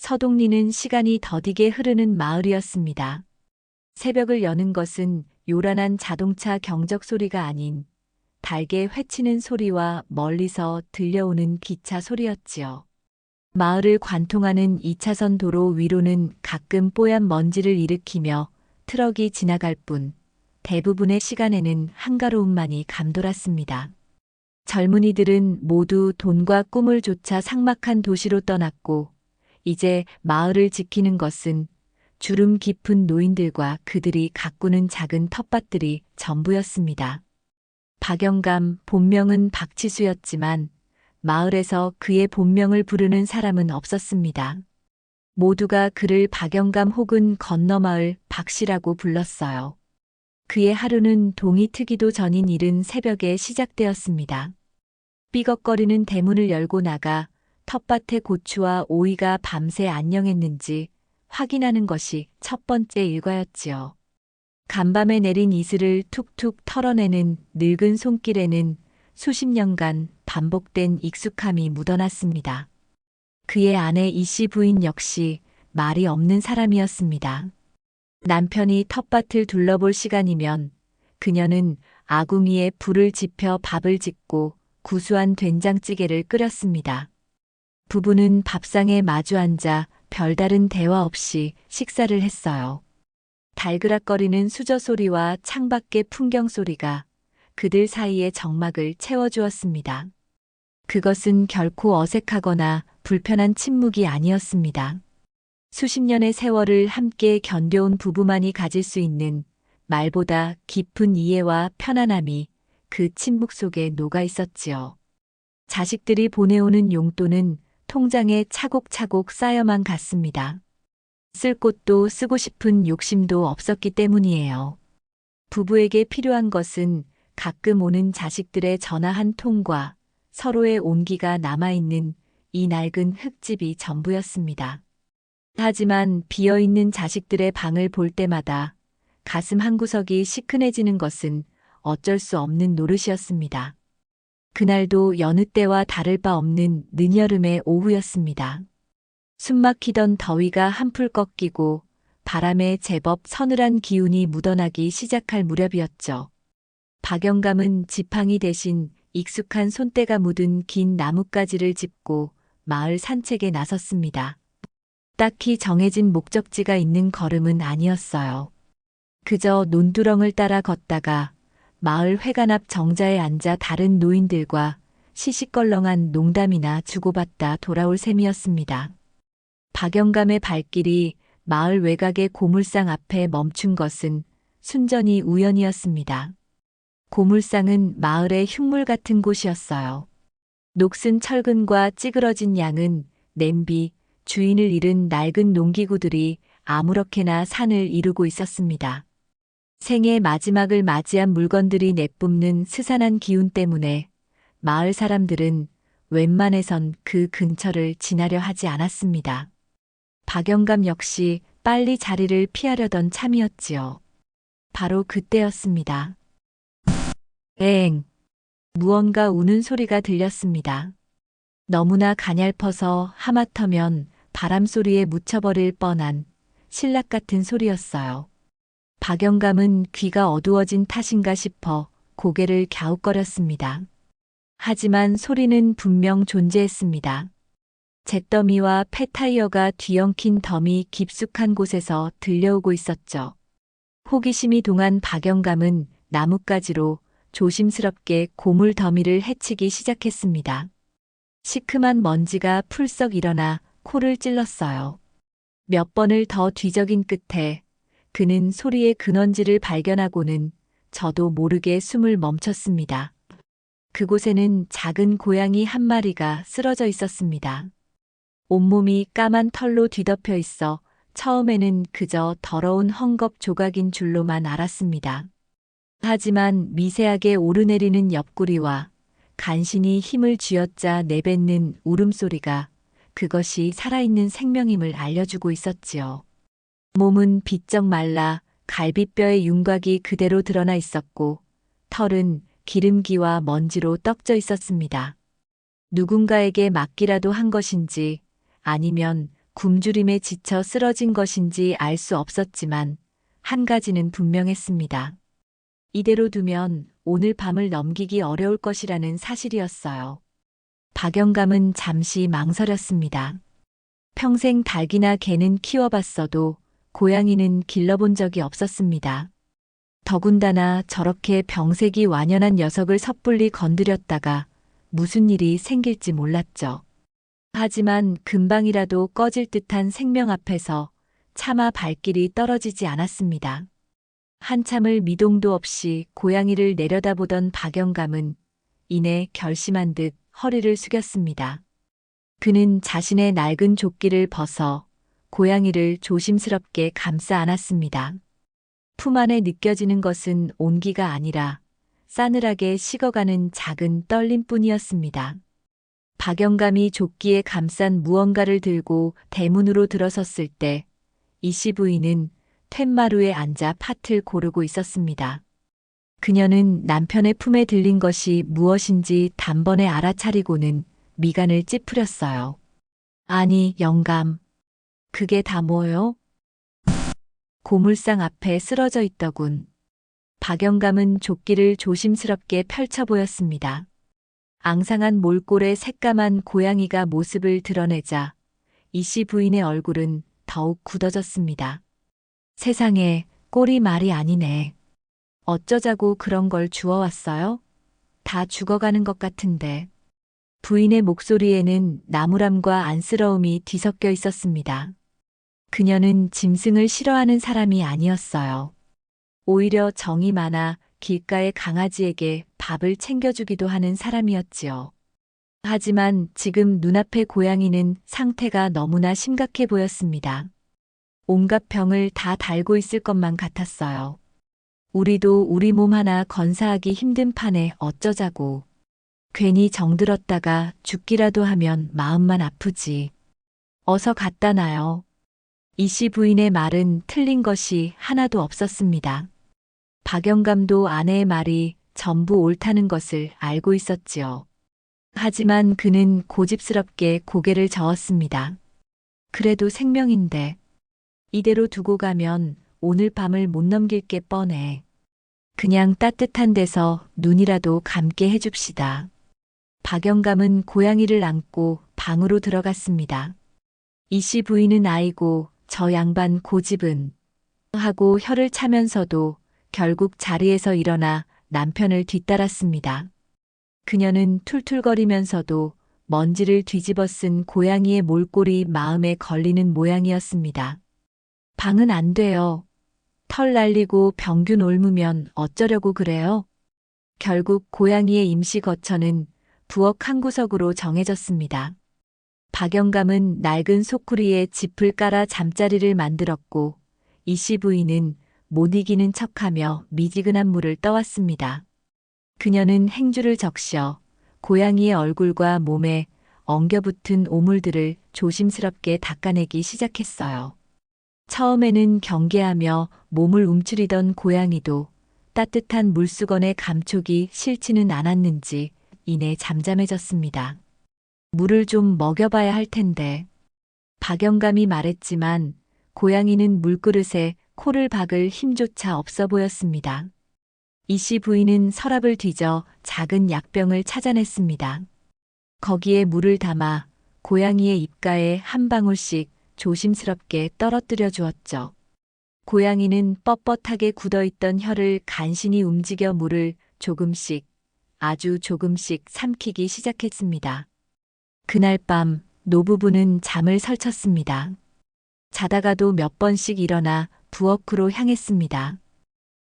서동리는 시간이 더디게 흐르는 마을이었습니다. 새벽을 여는 것은 요란한 자동차 경적 소리가 아닌 달게 회치는 소리와 멀리서 들려오는 기차 소리였지요. 마을을 관통하는 2차선 도로 위로는 가끔 뽀얀 먼지를 일으키며 트럭이 지나갈 뿐 대부분의 시간에는 한가로움만이 감돌았습니다. 젊은이들은 모두 돈과 꿈을 좇아 삭막한 도시로 떠났고 이제 마을을 지키는 것은 주름 깊은 노인들과 그들이 가꾸는 작은 텃밭들이 전부였습니다. 박영감, 본명은 박치수였지만 마을에서 그의 본명을 부르는 사람은 없었습니다. 모두가 그를 박영감 혹은 건너마을 박씨라고 불렀어요. 그의 하루는 동이 트기도 전인 이른 새벽에 시작되었습니다. 삐걱거리는 대문을 열고 나가 텃밭의 고추와 오이가 밤새 안녕했는지 확인하는 것이 첫 번째 일과였지요. 간밤에 내린 이슬을 툭툭 털어내는 늙은 손길에는 수십 년간 반복된 익숙함이 묻어났습니다. 그의 아내 이씨 부인 역시 말이 없는 사람이었습니다. 남편이 텃밭을 둘러볼 시간이면 그녀는 아궁이에 불을 지펴 밥을 짓고 구수한 된장찌개를 끓였습니다. 부부는 밥상에 마주 앉아 별다른 대화 없이 식사를 했어요. 달그락거리는 수저 소리와 창밖의 풍경 소리가 그들 사이의 적막을 채워주었습니다. 그것은 결코 어색하거나 불편한 침묵이 아니었습니다. 수십 년의 세월을 함께 견뎌온 부부만이 가질 수 있는 말보다 깊은 이해와 편안함이 그 침묵 속에 녹아 있었지요. 자식들이 보내오는 용돈은 통장에 차곡차곡 쌓여만 갔습니다. 쓸 곳도 쓰고 싶은 욕심도 없었기 때문이에요. 부부에게 필요한 것은 가끔 오는 자식들의 전화 한 통과 서로의 온기가 남아있는 이 낡은 흙집이 전부였습니다. 하지만 비어있는 자식들의 방을 볼 때마다 가슴 한구석이 시큰해지는 것은 어쩔 수 없는 노릇이었습니다. 그날도 여느 때와 다를 바 없는 늦여름의 오후였습니다. 숨막히던 더위가 한풀 꺾이고 바람에 제법 서늘한 기운이 묻어나기 시작할 무렵이었죠. 박영감은 지팡이 대신 익숙한 손때가 묻은 긴 나뭇가지를 짚고 마을 산책에 나섰습니다. 딱히 정해진 목적지가 있는 걸음은 아니었어요. 그저 논두렁을 따라 걷다가 마을 회관 앞 정자에 앉아 다른 노인들과 시시껄렁한 농담이나 주고받다 돌아올 셈이었습니다. 박영감의 발길이 마을 외곽의 고물상 앞에 멈춘 것은 순전히 우연이었습니다. 고물상은 마을의 흉물 같은 곳이었어요. 녹슨 철근과 찌그러진 양은 냄비, 주인을 잃은 낡은 농기구들이 아무렇게나 산을 이루고 있었습니다. 생의 마지막을 맞이한 물건들이 내뿜는 스산한 기운 때문에 마을 사람들은 웬만해선 그 근처를 지나려 하지 않았습니다. 박영감 역시 빨리 자리를 피하려던 참이었지요. 바로 그때였습니다. 엥! 무언가 우는 소리가 들렸습니다. 너무나 가냘퍼서 하마터면 바람소리에 묻혀버릴 뻔한 신락 같은 소리였어요. 박영감은 귀가 어두워진 탓인가 싶어 고개를 갸웃거렸습니다. 하지만 소리는 분명 존재했습니다. 잿더미와 폐타이어가 뒤엉킨 더미 깊숙한 곳에서 들려오고 있었죠. 호기심이 동한 박영감은 나뭇가지로 조심스럽게 고물 더미를 헤치기 시작했습니다. 시큼한 먼지가 풀썩 일어나 코를 찔렀어요. 몇 번을 더 뒤적인 끝에 그는 소리의 근원지를 발견하고는 저도 모르게 숨을 멈췄습니다. 그곳에는 작은 고양이 한 마리가 쓰러져 있었습니다. 온몸이 까만 털로 뒤덮여 있어 처음에는 그저 더러운 헝겊 조각인 줄로만 알았습니다. 하지만 미세하게 오르내리는 옆구리와 간신히 힘을 쥐어짜 내뱉는 울음소리가 그것이 살아있는 생명임을 알려주고 있었지요. 몸은 비쩍 말라 갈비뼈의 윤곽이 그대로 드러나 있었고 털은 기름기와 먼지로 떡져 있었습니다. 누군가에게 맞기라도 한 것인지 아니면 굶주림에 지쳐 쓰러진 것인지 알 수 없었지만 한 가지는 분명했습니다. 이대로 두면 오늘 밤을 넘기기 어려울 것이라는 사실이었어요. 박영감은 잠시 망설였습니다. 평생 닭이나 개는 키워봤어도 고양이는 길러본 적이 없었습니다. 더군다나 저렇게 병색이 완연한 녀석을 섣불리 건드렸다가 무슨 일이 생길지 몰랐죠. 하지만 금방이라도 꺼질 듯한 생명 앞에서 차마 발길이 떨어지지 않았습니다. 한참을 미동도 없이 고양이를 내려다보던 박영감은 이내 결심한 듯 허리를 숙였습니다. 그는 자신의 낡은 조끼를 벗어 고양이를 조심스럽게 감싸 안았습니다. 품 안에 느껴지는 것은 온기가 아니라 싸늘하게 식어가는 작은 떨림뿐이었습니다. 박영감이 조끼에 감싼 무언가를 들고 대문으로 들어섰을 때 이씨 부인은 툇마루에 앉아 팥을 고르고 있었습니다. 그녀는 남편의 품에 들린 것이 무엇인지 단번에 알아차리고는 미간을 찌푸렸어요. 아니, 영감. 그게 다 뭐요? 고물상 앞에 쓰러져 있더군. 박영감은 조끼를 조심스럽게 펼쳐 보였습니다. 앙상한 몰골의 새까만 고양이가 모습을 드러내자 이씨 부인의 얼굴은 더욱 굳어졌습니다. 세상에, 꼴이 말이 아니네. 어쩌자고 그런 걸 주워왔어요? 다 죽어가는 것 같은데. 부인의 목소리에는 나무람과 안쓰러움이 뒤섞여 있었습니다. 그녀는 짐승을 싫어하는 사람이 아니었어요. 오히려 정이 많아 길가의 강아지에게 밥을 챙겨주기도 하는 사람이었지요. 하지만 지금 눈앞의 고양이는 상태가 너무나 심각해 보였습니다. 온갖 병을 다 달고 있을 것만 같았어요. 우리도 우리 몸 하나 건사하기 힘든 판에 어쩌자고. 괜히 정들었다가 죽기라도 하면 마음만 아프지. 어서 갖다 놔요. 이씨 부인의 말은 틀린 것이 하나도 없었습니다. 박영감도 아내의 말이 전부 옳다는 것을 알고 있었지요. 하지만 그는 고집스럽게 고개를 저었습니다. 그래도 생명인데 이대로 두고 가면 오늘 밤을 못 넘길 게 뻔해. 그냥 따뜻한 데서 눈이라도 감게 해줍시다. 박영감은 고양이를 안고 방으로 들어갔습니다. 이씨 부인은 아이고 저 양반 고집은 하고 혀를 차면서도 결국 자리에서 일어나 남편을 뒤따랐습니다. 그녀는 툴툴거리면서도 먼지를 뒤집어 쓴 고양이의 몰골이 마음에 걸리는 모양이었습니다. 방은 안 돼요. 털 날리고 병균 옮으면 어쩌려고 그래요? 결국 고양이의 임시 거처는 부엌 한 구석으로 정해졌습니다. 박영감은 낡은 소쿠리에 짚을 깔아 잠자리를 만들었고 이씨 부인은 못 이기는 척하며 미지근한 물을 떠왔습니다. 그녀는 행주를 적셔 고양이의 얼굴과 몸에 엉겨붙은 오물들을 조심스럽게 닦아내기 시작했어요. 처음에는 경계하며 몸을 움츠리던 고양이도 따뜻한 물수건의 감촉이 싫지는 않았는지 이내 잠잠해졌습니다. 물을 좀 먹여봐야 할 텐데. 박영감이 말했지만 고양이는 물그릇에 코를 박을 힘조차 없어 보였습니다. 이씨 부인은 서랍을 뒤져 작은 약병을 찾아냈습니다. 거기에 물을 담아 고양이의 입가에 한 방울씩 조심스럽게 떨어뜨려 주었죠. 고양이는 뻣뻣하게 굳어있던 혀를 간신히 움직여 물을 조금씩, 아주 조금씩 삼키기 시작했습니다. 그날 밤 노부부는 잠을 설쳤습니다. 자다가도 몇 번씩 일어나 부엌으로 향했습니다.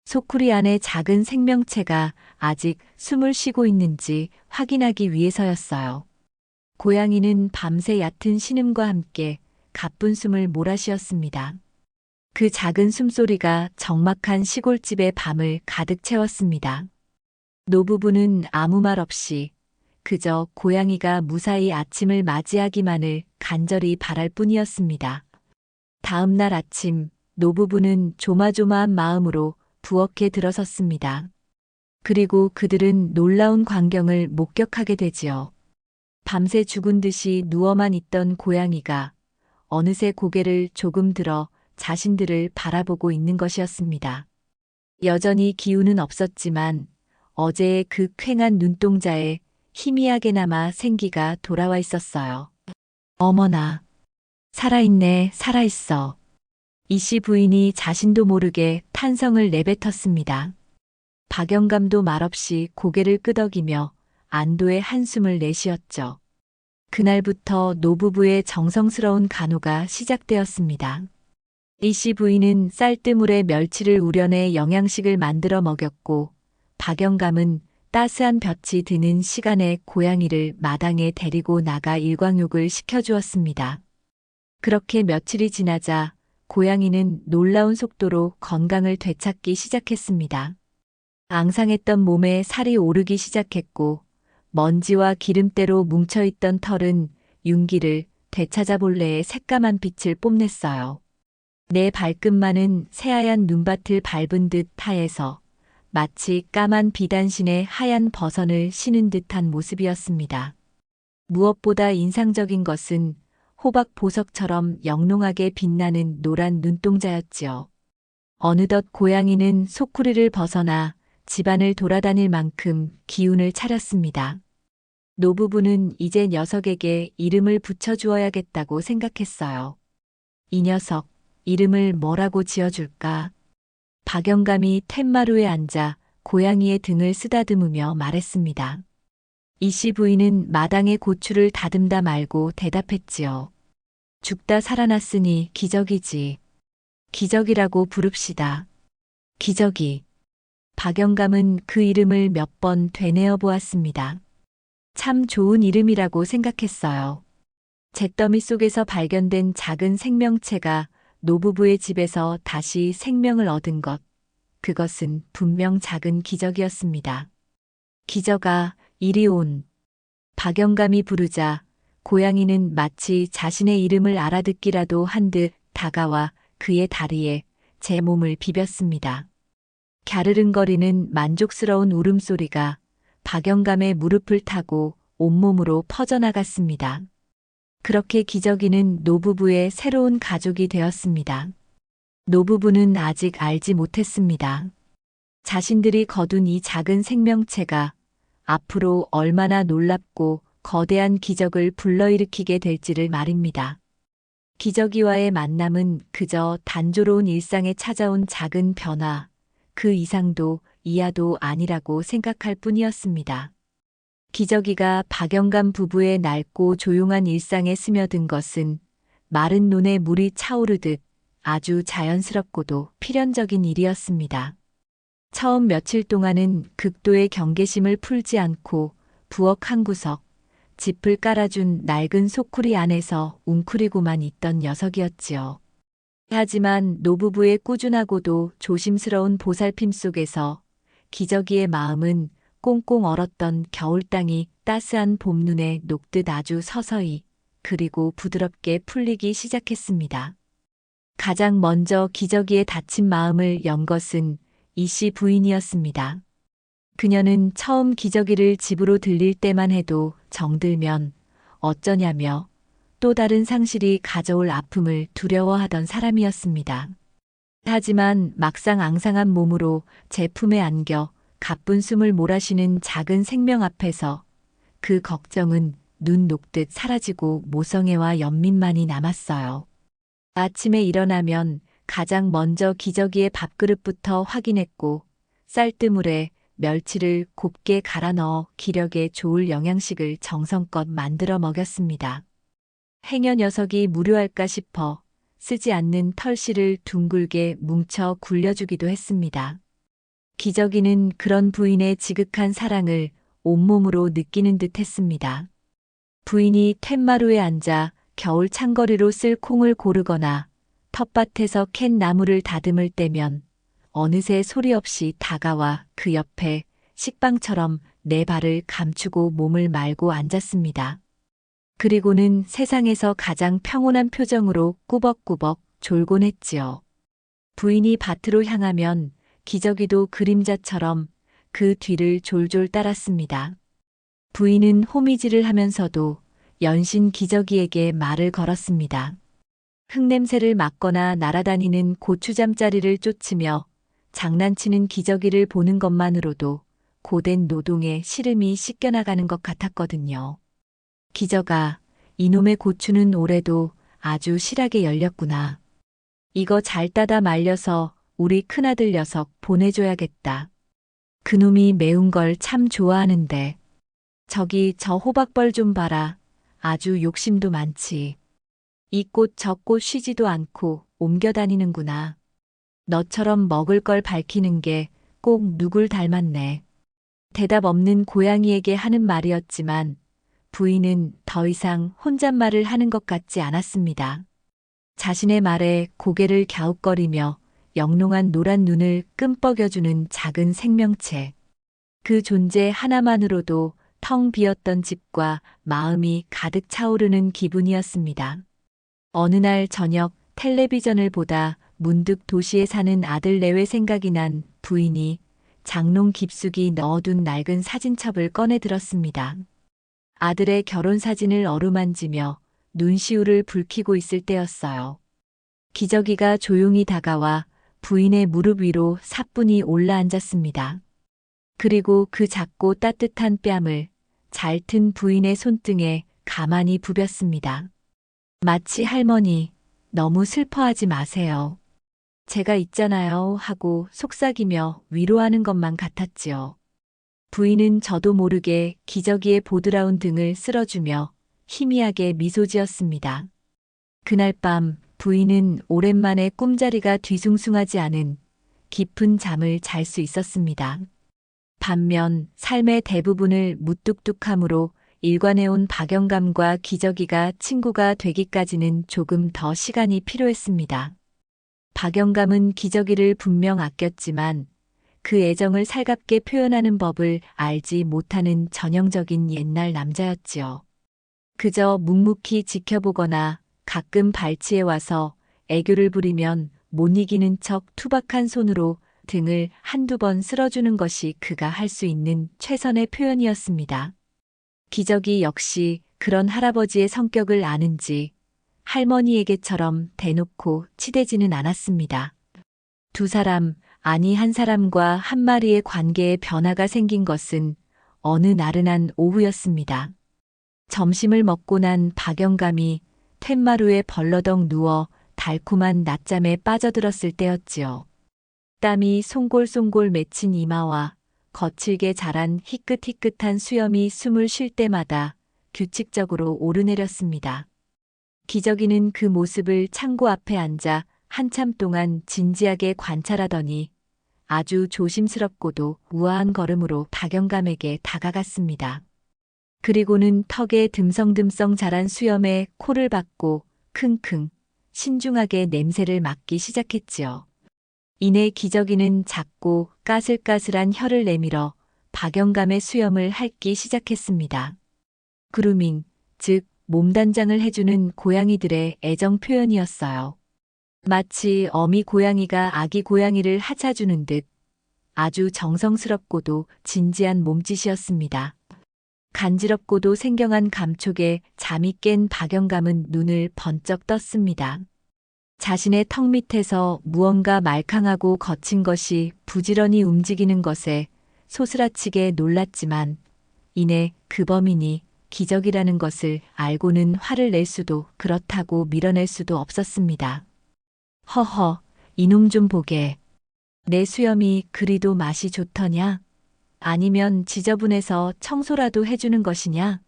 소쿠리 안에 작은 생명체가 아직 숨을 쉬고 있는지 확인하기 위해서였어요. 고양이는 밤새 얕은 신음과 함께 가쁜 숨을 몰아쉬었습니다. 그 작은 숨소리가 적막한 시골집의 밤을 가득 채웠습니다. 노부부는 아무 말 없이 그저 고양이가 무사히 아침을 맞이하기만을 간절히 바랄 뿐이었습니다. 다음 날 아침 노부부는 조마조마한 마음으로 부엌에 들어섰습니다. 그리고 그들은 놀라운 광경을 목격하게 되지요. 밤새 죽은 듯이 누워만 있던 고양이가 어느새 고개를 조금 들어 자신들을 바라보고 있는 것이었습니다. 여전히 기운은 없었지만 어제의 그 퀭한 눈동자에 희미하게나마 생기가 돌아와 있었어요. 어머나, 살아있네, 살아있어. 이씨 부인이 자신도 모르게 탄성을 내뱉었습니다. 박영감도 말없이 고개를 끄덕이며 안도의 한숨을 내쉬었죠. 그날부터 노부부의 정성스러운 간호가 시작되었습니다. 이씨 부인은 쌀뜨물에 멸치를 우려내 영양식을 만들어 먹였고, 박영감은 따스한 볕이 드는 시간에 고양이를 마당에 데리고 나가 일광욕을 시켜주었습니다. 그렇게 며칠이 지나자 고양이는 놀라운 속도로 건강을 되찾기 시작했습니다. 앙상했던 몸에 살이 오르기 시작했고, 먼지와 기름때로 뭉쳐있던 털은 윤기를 되찾아 본래의 새까만 빛을 뽐냈어요. 내 발끝만은 새하얀 눈밭을 밟은 듯 하에서 마치 까만 비단신에 하얀 버선을 신은 듯한 모습이었습니다. 무엇보다 인상적인 것은 호박 보석처럼 영롱하게 빛나는 노란 눈동자였지요. 어느덧 고양이는 소쿠리를 벗어나 집안을 돌아다닐 만큼 기운을 차렸습니다. 노부부는 이제 녀석에게 이름을 붙여주어야겠다고 생각했어요. 이 녀석, 이름을 뭐라고 지어줄까? 박영감이 툇마루에 앉아 고양이의 등을 쓰다듬으며 말했습니다. 이씨 부인은 마당에 고추를 다듬다 말고 대답했지요. 죽다 살아났으니 기적이지. 기적이라고 부릅시다. 기적이. 박영감은 그 이름을 몇 번 되뇌어 보았습니다. 참 좋은 이름이라고 생각했어요. 잿더미 속에서 발견된 작은 생명체가 노부부의 집에서 다시 생명을 얻은 것. 그것은 분명 작은 기적이었습니다. 기적아, 이리 온. 박영감이 부르자 고양이는 마치 자신의 이름을 알아듣기라도 한 듯 다가와 그의 다리에 제 몸을 비볐습니다. 갸르릉거리는 만족스러운 울음소리가 박영감의 무릎을 타고 온몸으로 퍼져나갔습니다. 그렇게 기저귀는 노부부의 새로운 가족이 되었습니다. 노부부는 아직 알지 못했습니다. 자신들이 거둔 이 작은 생명체가 앞으로 얼마나 놀랍고 거대한 기적을 불러일으키게 될지를 말입니다. 기저귀와의 만남은 그저 단조로운 일상에 찾아온 작은 변화, 그 이상도 이하도 아니라고 생각할 뿐이었습니다. 기저귀가 박영감 부부의 낡고 조용한 일상에 스며든 것은 마른 논에 물이 차오르듯 아주 자연스럽고도 필연적인 일이었습니다. 처음 며칠 동안은 극도의 경계심을 풀지 않고 부엌 한 구석, 짚을 깔아준 낡은 소쿠리 안에서 웅크리고만 있던 녀석이었지요. 하지만 노부부의 꾸준하고도 조심스러운 보살핌 속에서 기저귀의 마음은 꽁꽁 얼었던 겨울땅이 따스한 봄눈에 녹듯 아주 서서히 그리고 부드럽게 풀리기 시작했습니다. 가장 먼저 기저귀의 닫힌 마음을 연 것은 이씨 부인이었습니다. 그녀는 처음 기저귀를 집으로 들릴 때만 해도 정들면 어쩌냐며 또 다른 상실이 가져올 아픔을 두려워하던 사람이었습니다. 하지만 막상 앙상한 몸으로 제품에 안겨 가쁜 숨을 몰아쉬는 작은 생명 앞에서 그 걱정은 눈 녹듯 사라지고 모성애와 연민만이 남았어요. 아침에 일어나면 가장 먼저 기저귀의 밥그릇부터 확인했고 쌀뜨물에 멸치를 곱게 갈아 넣어 기력에 좋을 영양식을 정성껏 만들어 먹였습니다. 행여 녀석이 무료할까 싶어 쓰지 않는 털실을 둥글게 뭉쳐 굴려주기도 했습니다. 기저귀는 그런 부인의 지극한 사랑을 온몸으로 느끼는 듯 했습니다. 부인이 툇마루에 앉아 겨울 창거리로 쓸 콩을 고르거나 텃밭에서 캔 나무를 다듬을 때면 어느새 소리 없이 다가와 그 옆에 식빵처럼 내 발을 감추고 몸을 말고 앉았습니다. 그리고는 세상에서 가장 평온한 표정으로 꾸벅꾸벅 졸곤 했지요. 부인이 밭으로 향하면 기저귀도 그림자처럼 그 뒤를 졸졸 따랐습니다. 부인은 호미질을 하면서도 연신 기저귀에게 말을 걸었습니다. 흙냄새를 맡거나 날아다니는 고추잠자리를 쫓으며 장난치는 기저귀를 보는 것만으로도 고된 노동에 시름이 씻겨나가는 것 같았거든요. 기저가, 이놈의 고추는 올해도 아주 실하게 열렸구나. 이거 잘 따다 말려서 우리 큰아들 녀석 보내줘야겠다. 그놈이 매운 걸 참 좋아하는데. 저기 저 호박벌 좀 봐라. 아주 욕심도 많지. 이 꽃 저 꽃 쉬지도 않고 옮겨 다니는구나. 너처럼 먹을 걸 밝히는 게 꼭 누굴 닮았네. 대답 없는 고양이에게 하는 말이었지만 부인은 더 이상 혼잣말을 하는 것 같지 않았습니다. 자신의 말에 고개를 갸웃거리며 영롱한 노란 눈을 끔뻑여주는 작은 생명체. 그 존재 하나만으로도 텅 비었던 집과 마음이 가득 차오르는 기분이었습니다. 어느 날 저녁 텔레비전을 보다 문득 도시에 사는 아들 내외 생각이 난 부인이 장롱 깊숙이 넣어둔 낡은 사진첩을 꺼내 들었습니다. 아들의 결혼 사진을 어루만지며 눈시울을 붉히고 있을 때였어요. 기저귀가 조용히 다가와 부인의 무릎 위로 사뿐히 올라앉았습니다. 그리고 그 작고 따뜻한 뺨을 잘 튼 부인의 손등에 가만히 부볐습니다. 마치 할머니, 너무 슬퍼하지 마세요. 제가 있잖아요 하고 속삭이며 위로하는 것만 같았지요. 부인은 저도 모르게 기저귀의 보드라운 등을 쓸어주며 희미하게 미소 지었습니다. 그날 밤 부인은 오랜만에 꿈자리가 뒤숭숭하지 않은 깊은 잠을 잘 수 있었습니다. 반면 삶의 대부분을 무뚝뚝함으로 일관해온 박영감과 기저귀가 친구가 되기까지는 조금 더 시간이 필요했습니다. 박영감은 기저귀를 분명 아꼈지만 그 애정을 살갑게 표현하는 법을 알지 못하는 전형적인 옛날 남자였지요. 그저 묵묵히 지켜보거나 가끔 발치해 와서 애교를 부리면 못 이기는 척 투박한 손으로 등을 한두 번 쓸어주는 것이 그가 할 수 있는 최선의 표현이었습니다. 기저귀 역시 그런 할아버지의 성격을 아는지 할머니에게처럼 대놓고 치대지는 않았습니다. 두 사람, 아니 한 사람과 한 마리의 관계에 변화가 생긴 것은 어느 나른한 오후였습니다. 점심을 먹고 난 박영감이 툇마루에 벌러덩 누워 달콤한 낮잠에 빠져들었을 때였지요. 땀이 송골송골 맺힌 이마와 거칠게 자란 희끗희끗한 수염이 숨을 쉴 때마다 규칙적으로 오르내렸습니다. 기저귀는 그 모습을 창고 앞에 앉아 한참 동안 진지하게 관찰하더니 아주 조심스럽고도 우아한 걸음으로 박영감에게 다가갔습니다. 그리고는 턱에 듬성듬성 자란 수염에 코를 박고 킁킁 신중하게 냄새를 맡기 시작했지요. 이내 기저귀는 작고 까슬까슬한 혀를 내밀어 박영감의 수염을 핥기 시작했습니다. 그루밍, 즉 몸단장을 해주는 고양이들의 애정 표현이었어요. 마치 어미 고양이가 아기 고양이를 하차주는 듯 아주 정성스럽고도 진지한 몸짓이었습니다. 간지럽고도 생경한 감촉에 잠이 깬 박영감은 눈을 번쩍 떴습니다. 자신의 턱 밑에서 무언가 말캉하고 거친 것이 부지런히 움직이는 것에 소스라치게 놀랐지만 이내 그 범인이 기적이라는 것을 알고는 화를 낼 수도 그렇다고 밀어낼 수도 없었습니다. 허허, 이놈 좀 보게. 내 수염이 그리도 맛이 좋더냐? 아니면 지저분해서 청소라도 해주는 것이냐?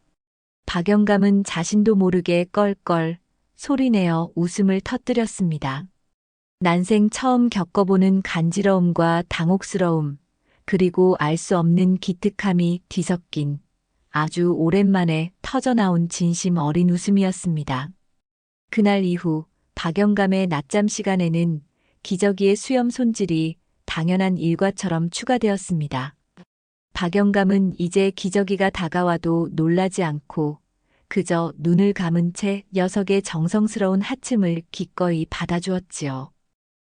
박영감은 자신도 모르게 껄껄 소리내어 웃음을 터뜨렸습니다. 난생 처음 겪어보는 간지러움과 당혹스러움, 그리고 알 수 없는 기특함이 뒤섞인 아주 오랜만에 터져나온 진심 어린 웃음이었습니다. 그날 이후 박영감의 낮잠 시간에는 기저귀의 수염 손질이 당연한 일과처럼 추가되었습니다. 박영감은 이제 기저귀가 다가와도 놀라지 않고 그저 눈을 감은 채 녀석의 정성스러운 하침을 기꺼이 받아주었지요.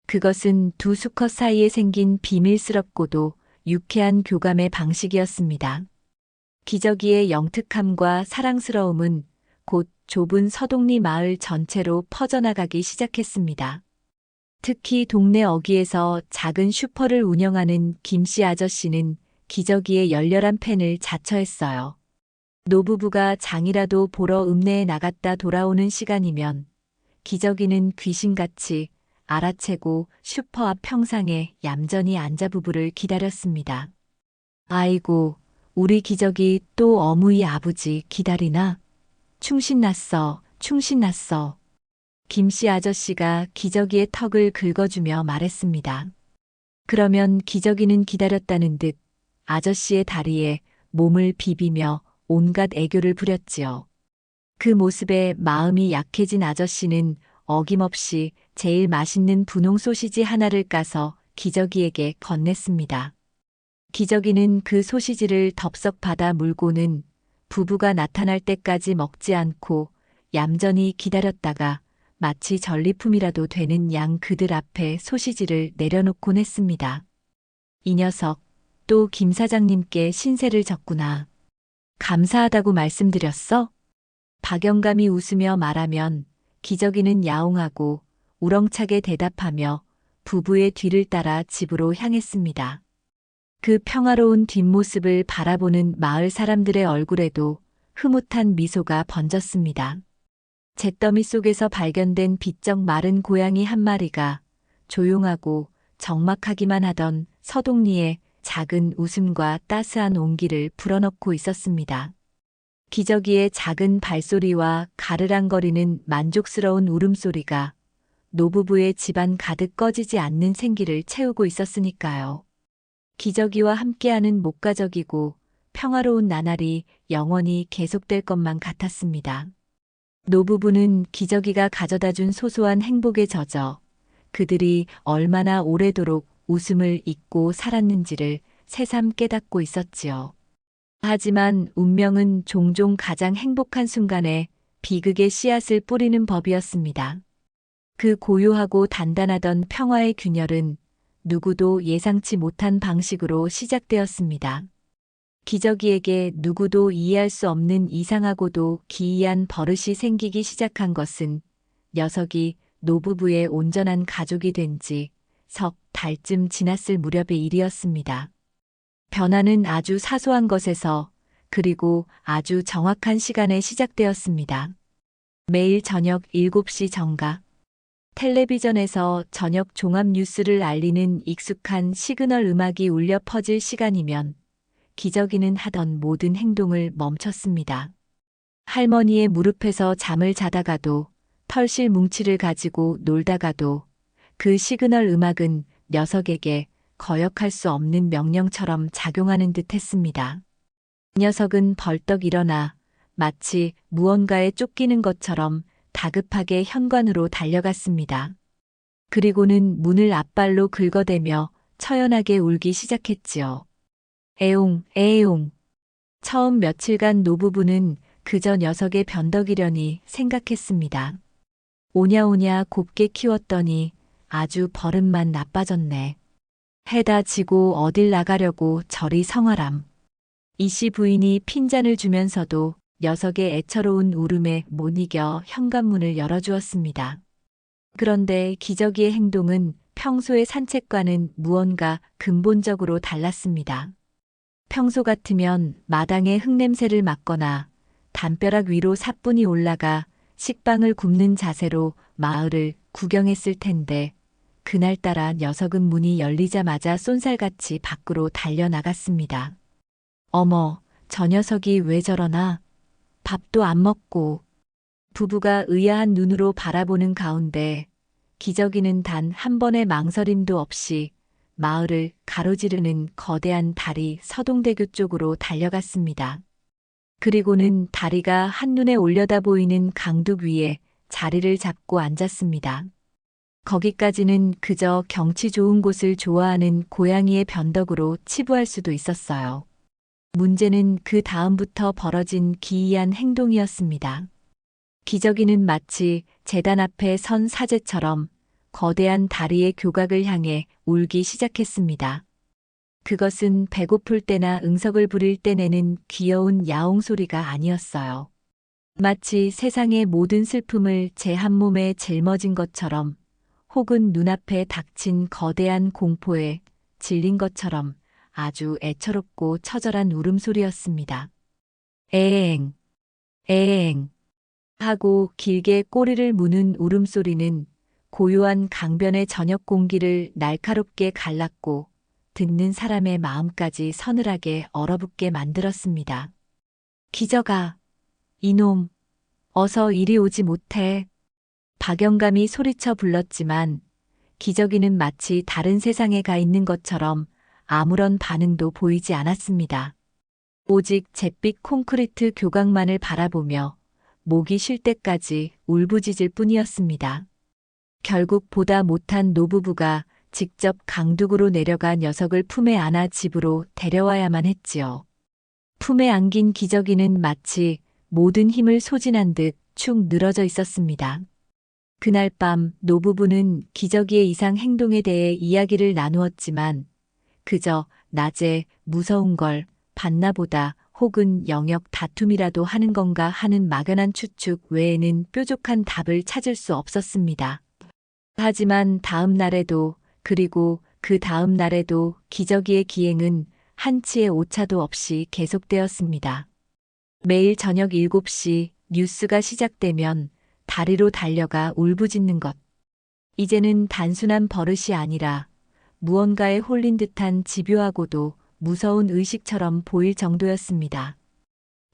그것은 두 수컷 사이에 생긴 비밀스럽고도 유쾌한 교감의 방식이었습니다. 기저귀의 영특함과 사랑스러움은 곧 좁은 서동리 마을 전체로 퍼져나가기 시작했습니다. 특히 동네 어귀에서 작은 슈퍼를 운영하는 김씨 아저씨는 기저귀에 열렬한 팬을 자처했어요. 노부부가 장이라도 보러 읍내에 나갔다 돌아오는 시간이면 기저귀는 귀신같이 알아채고 슈퍼 앞 평상에 얌전히 앉아 부부를 기다렸습니다. 아이고, 우리 기저귀 또 어무이 아버지 기다리나? 충신났어, 충신났어. 김씨 아저씨가 기저귀의 턱을 긁어주며 말했습니다. 그러면 기저귀는 기다렸다는 듯 아저씨의 다리에 몸을 비비며 온갖 애교를 부렸지요. 그 모습에 마음이 약해진 아저씨는 어김없이 제일 맛있는 분홍 소시지 하나를 까서 기저귀에게 건넸습니다. 기저귀는 그 소시지를 덥석 받아 물고는 부부가 나타날 때까지 먹지 않고 얌전히 기다렸다가 마치 전리품이라도 되는 양 그들 앞에 소시지를 내려놓곤 했습니다. 이 녀석, 또 김 사장님께 신세를 졌구나. 감사하다고 말씀드렸어? 박영감이 웃으며 말하면 기저귀는 야옹하고 우렁차게 대답하며 부부의 뒤를 따라 집으로 향했습니다. 그 평화로운 뒷모습을 바라보는 마을 사람들의 얼굴에도 흐뭇한 미소가 번졌습니다. 잿더미 속에서 발견된 비쩍 마른 고양이 한 마리가 조용하고 적막하기만 하던 서동리에 작은 웃음과 따스한 온기를 불어넣고 있었습니다. 기저귀의 작은 발소리와 가르랑거리는 만족스러운 울음소리가 노부부의 집안 가득 꺼지지 않는 생기를 채우고 있었으니까요. 기저귀와 함께하는 목가적이고 평화로운 나날이 영원히 계속될 것만 같았습니다. 노부부는 기저귀가 가져다준 소소한 행복에 젖어 그들이 얼마나 오래도록 웃음을 잊고 살았는지를 새삼 깨닫고 있었지요. 하지만 운명은 종종 가장 행복한 순간에 비극의 씨앗을 뿌리는 법이었습니다. 그 고요하고 단단하던 평화의 균열은 누구도 예상치 못한 방식으로 시작되었습니다. 기저귀에게 누구도 이해할 수 없는 이상하고도 기이한 버릇이 생기기 시작한 것은 녀석이 노부부의 온전한 가족이 된 지 석 달쯤 지났을 무렵의 일이었습니다. 변화는 아주 사소한 것에서 그리고 아주 정확한 시간에 시작되었습니다. 매일 저녁 7시 정각. 텔레비전에서 저녁 종합 뉴스를 알리는 익숙한 시그널 음악이 울려 퍼질 시간이면 기저귀는 하던 모든 행동을 멈췄습니다. 할머니의 무릎에서 잠을 자다가도 털실 뭉치를 가지고 놀다가도 그 시그널 음악은 녀석에게 거역할 수 없는 명령처럼 작용하는 듯 했습니다. 녀석은 벌떡 일어나 마치 무언가에 쫓기는 것처럼 다급하게 현관으로 달려갔습니다. 그리고는 문을 앞발로 긁어대며 처연하게 울기 시작했지요. 에옹, 에옹. 처음 며칠간 노부부는 그저 녀석의 변덕이려니 생각했습니다. 오냐오냐 곱게 키웠더니 아주 버릇만 나빠졌네. 해다 지고 어딜 나가려고 저리 성화람. 이씨 부인이 핀잔을 주면서도 녀석의 애처로운 울음에 못 이겨 현관문을 열어주었습니다. 그런데 기저귀의 행동은 평소의 산책과는 무언가 근본적으로 달랐습니다. 평소 같으면 마당에 흙냄새를 맡거나 담벼락 위로 사뿐히 올라가 식빵을 굽는 자세로 마을을 구경했을 텐데 그날따라 녀석은 문이 열리자마자 쏜살같이 밖으로 달려나갔습니다. 어머, 저 녀석이 왜 저러나? 밥도 안 먹고. 부부가 의아한 눈으로 바라보는 가운데 기저귀는 단 한 번의 망설임도 없이 마을을 가로지르는 거대한 다리 서동대교 쪽으로 달려갔습니다. 그리고는 다리가 한눈에 올려다 보이는 강둑 위에 자리를 잡고 앉았습니다. 거기까지는 그저 경치 좋은 곳을 좋아하는 고양이의 변덕으로 치부할 수도 있었어요. 문제는 그 다음부터 벌어진 기이한 행동이었습니다. 기저귀는 마치 제단 앞에 선 사제처럼 거대한 다리의 교각을 향해 울기 시작했습니다. 그것은 배고플 때나 응석을 부릴 때 내는 귀여운 야옹 소리가 아니었어요. 마치 세상의 모든 슬픔을 제 한 몸에 짊어진 것처럼, 혹은 눈앞에 닥친 거대한 공포에 질린 것처럼 아주 애처롭고 처절한 울음소리였습니다. 에엥, 에엥 하고 길게 꼬리를 무는 울음소리는 고요한 강변의 저녁 공기를 날카롭게 갈랐고 듣는 사람의 마음까지 서늘하게 얼어붙게 만들었습니다. 기저가, 이놈, 어서 이리 오지 못해. 박영감이 소리쳐 불렀지만 기저귀는 마치 다른 세상에 가 있는 것처럼 아무런 반응도 보이지 않았습니다. 오직 잿빛 콘크리트 교각만을 바라보며 목이 쉴 때까지 울부짖을 뿐이었습니다. 결국 보다 못한 노부부가 직접 강둑으로 내려가 녀석을 품에 안아 집으로 데려와야만 했지요. 품에 안긴 기저귀는 마치 모든 힘을 소진한 듯 축 늘어져 있었습니다. 그날 밤 노부부는 기저귀의 이상 행동에 대해 이야기를 나누었지만 그저 낮에 무서운 걸 봤나 보다 혹은 영역 다툼이라도 하는 건가 하는 막연한 추측 외에는 뾰족한 답을 찾을 수 없었습니다. 하지만 다음 날에도 그리고 그 다음 날에도 기저귀의 기행은 한치의 오차도 없이 계속되었습니다. 매일 저녁 7시 뉴스가 시작되면 다리로 달려가 울부짖는 것. 이제는 단순한 버릇이 아니라 무언가에 홀린 듯한 집요하고도 무서운 의식처럼 보일 정도였습니다.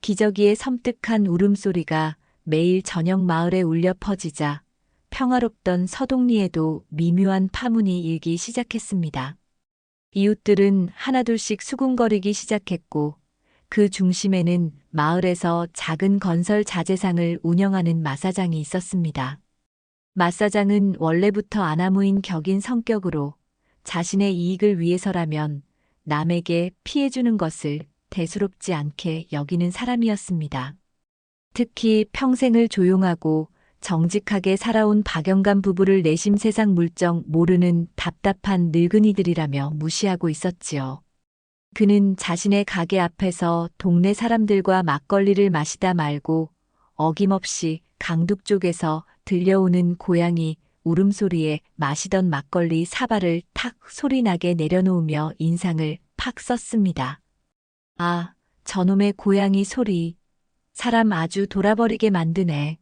기저귀의 섬뜩한 울음소리가 매일 저녁 마을에 울려 퍼지자 평화롭던 서동리에도 미묘한 파문이 일기 시작했습니다. 이웃들은 하나둘씩 수군거리기 시작했고 그 중심에는 마을에서 작은 건설 자재상을 운영하는 마사장이 있었습니다. 마사장은 원래부터 아나무인 격인 성격으로 자신의 이익을 위해서라면 남에게 피해주는 것을 대수롭지 않게 여기는 사람이었습니다. 특히 평생을 조용하고 정직하게 살아온 박영감 부부를 내심 세상 물정 모르는 답답한 늙은이들이라며 무시하고 있었지요. 그는 자신의 가게 앞에서 동네 사람들과 막걸리를 마시다 말고 어김없이 강둑 쪽에서 들려오는 고양이 울음소리에 마시던 막걸리 사발을 탁 소리나게 내려놓으며 인상을 팍 썼습니다. 아, 저놈의 고양이 소리. 사람 아주 돌아버리게 만드네.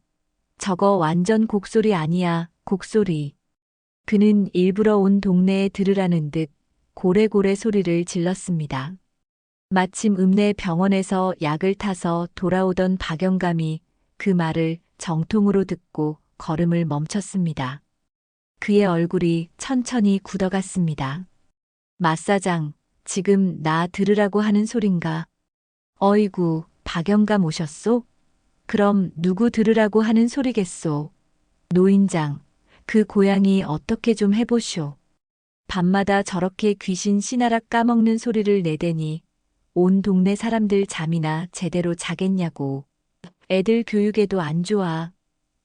저거 완전 곡소리 아니야, 곡소리. 그는 일부러 온 동네에 들으라는 듯 고래고래 소리를 질렀습니다. 마침 읍내 병원에서 약을 타서 돌아오던 박영감이 그 말을 정통으로 듣고 걸음을 멈췄습니다. 그의 얼굴이 천천히 굳어갔습니다. 마사장, 지금 나 들으라고 하는 소린가? 어이구, 박영감 오셨소? 그럼 누구 들으라고 하는 소리겠소? 노인장, 그 고양이 어떻게 좀 해보쇼. 밤마다 저렇게 귀신 씨나락 까먹는 소리를 내대니 온 동네 사람들 잠이나 제대로 자겠냐고. 애들 교육에도 안 좋아.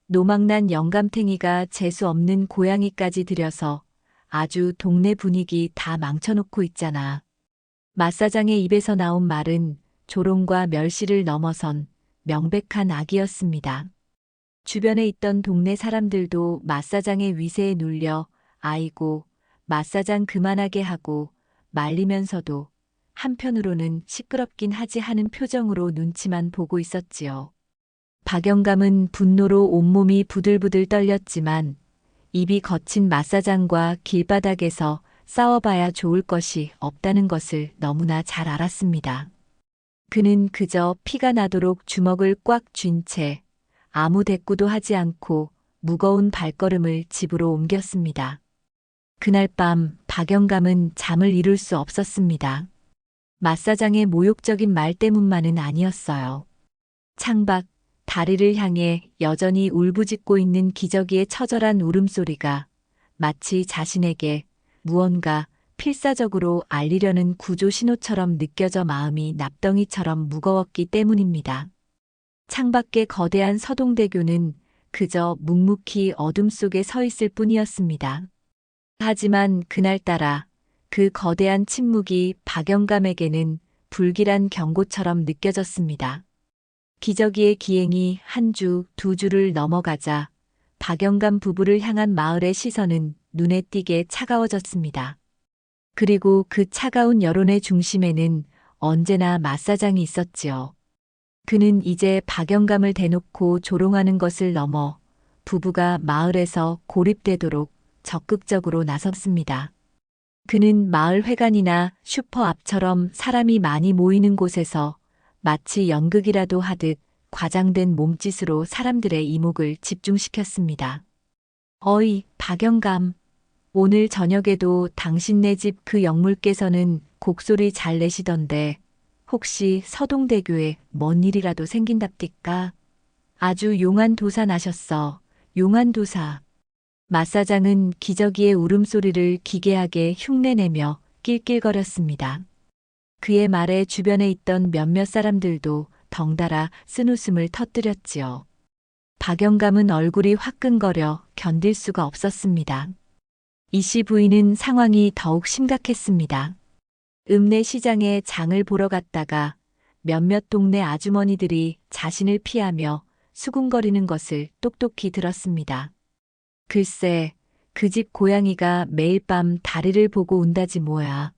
노망난 영감탱이가 재수 없는 고양이까지 들여서 아주 동네 분위기 다 망쳐놓고 있잖아. 마사장의 입에서 나온 말은 조롱과 멸시를 넘어선 명백한 악이었습니다. 주변에 있던 동네 사람들도 마사장의 위세에 눌려 아이고, 마사장 그만하게 하고 말리면서도 한편으로는 시끄럽긴 하지 하는 표정으로 눈치만 보고 있었지요. 박영감은 분노로 온몸이 부들부들 떨렸지만 입이 거친 마사장과 길바닥에서 싸워봐야 좋을 것이 없다는 것을 너무나 잘 알았습니다. 그는 그저 피가 나도록 주먹을 꽉 쥔 채 아무 대꾸도 하지 않고 무거운 발걸음을 집으로 옮겼습니다. 그날 밤 박영감은 잠을 이룰 수 없었습니다. 마사장의 모욕적인 말 때문만은 아니었어요. 창밖, 다리를 향해 여전히 울부짖고 있는 기저귀의 처절한 울음소리가 마치 자신에게 무언가 필사적으로 알리려는 구조 신호처럼 느껴져 마음이 납덩이처럼 무거웠기 때문입니다. 창밖의 거대한 서동대교는 그저 묵묵히 어둠 속에 서 있을 뿐이었습니다. 하지만 그날따라 그 거대한 침묵이 박영감에게는 불길한 경고처럼 느껴졌습니다. 기저귀의 기행이 한 주, 두 주를 넘어가자 박영감 부부를 향한 마을의 시선은 눈에 띄게 차가워졌습니다. 그리고 그 차가운 여론의 중심에는 언제나 마사장이 있었지요. 그는 이제 박영감을 대놓고 조롱하는 것을 넘어 부부가 마을에서 고립되도록 적극적으로 나섰습니다. 그는 마을 회관이나 슈퍼 앞처럼 사람이 많이 모이는 곳에서 마치 연극이라도 하듯 과장된 몸짓으로 사람들의 이목을 집중시켰습니다. 어이, 박영감. 오늘 저녁에도 당신네 집 그 영물께서는 곡소리 잘 내시던데 혹시 서동대교에 뭔 일이라도 생긴답디까? 아주 용한 도사 나셨어. 용한 도사. 마사장은 기저귀의 울음소리를 기괴하게 흉내내며 낄낄거렸습니다. 그의 말에 주변에 있던 몇몇 사람들도 덩달아 쓴웃음을 터뜨렸지요. 박영감은 얼굴이 화끈거려 견딜 수가 없었습니다. 이씨 부인은 상황이 더욱 심각했습니다. 읍내 시장에 장을 보러 갔다가 몇몇 동네 아주머니들이 자신을 피하며 수군거리는 것을 똑똑히 들었습니다. 글쎄, 그 집 고양이가 매일 밤 다리를 보고 운다지 뭐야.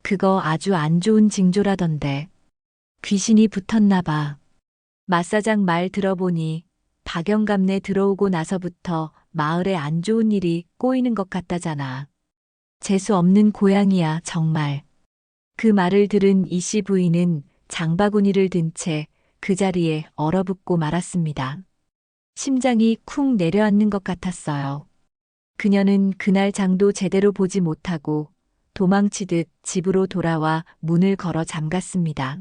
그거 아주 안 좋은 징조라던데. 귀신이 붙었나 봐. 마사장 말 들어보니 박영감네 들어오고 나서부터 마을에 안 좋은 일이 꼬이는 것 같다잖아. 재수 없는 고양이야, 정말. 그 말을 들은 이씨 부인은 장바구니를 든 채 그 자리에 얼어붙고 말았습니다. 심장이 쿵 내려앉는 것 같았어요. 그녀는 그날 장도 제대로 보지 못하고 도망치듯 집으로 돌아와 문을 걸어 잠갔습니다.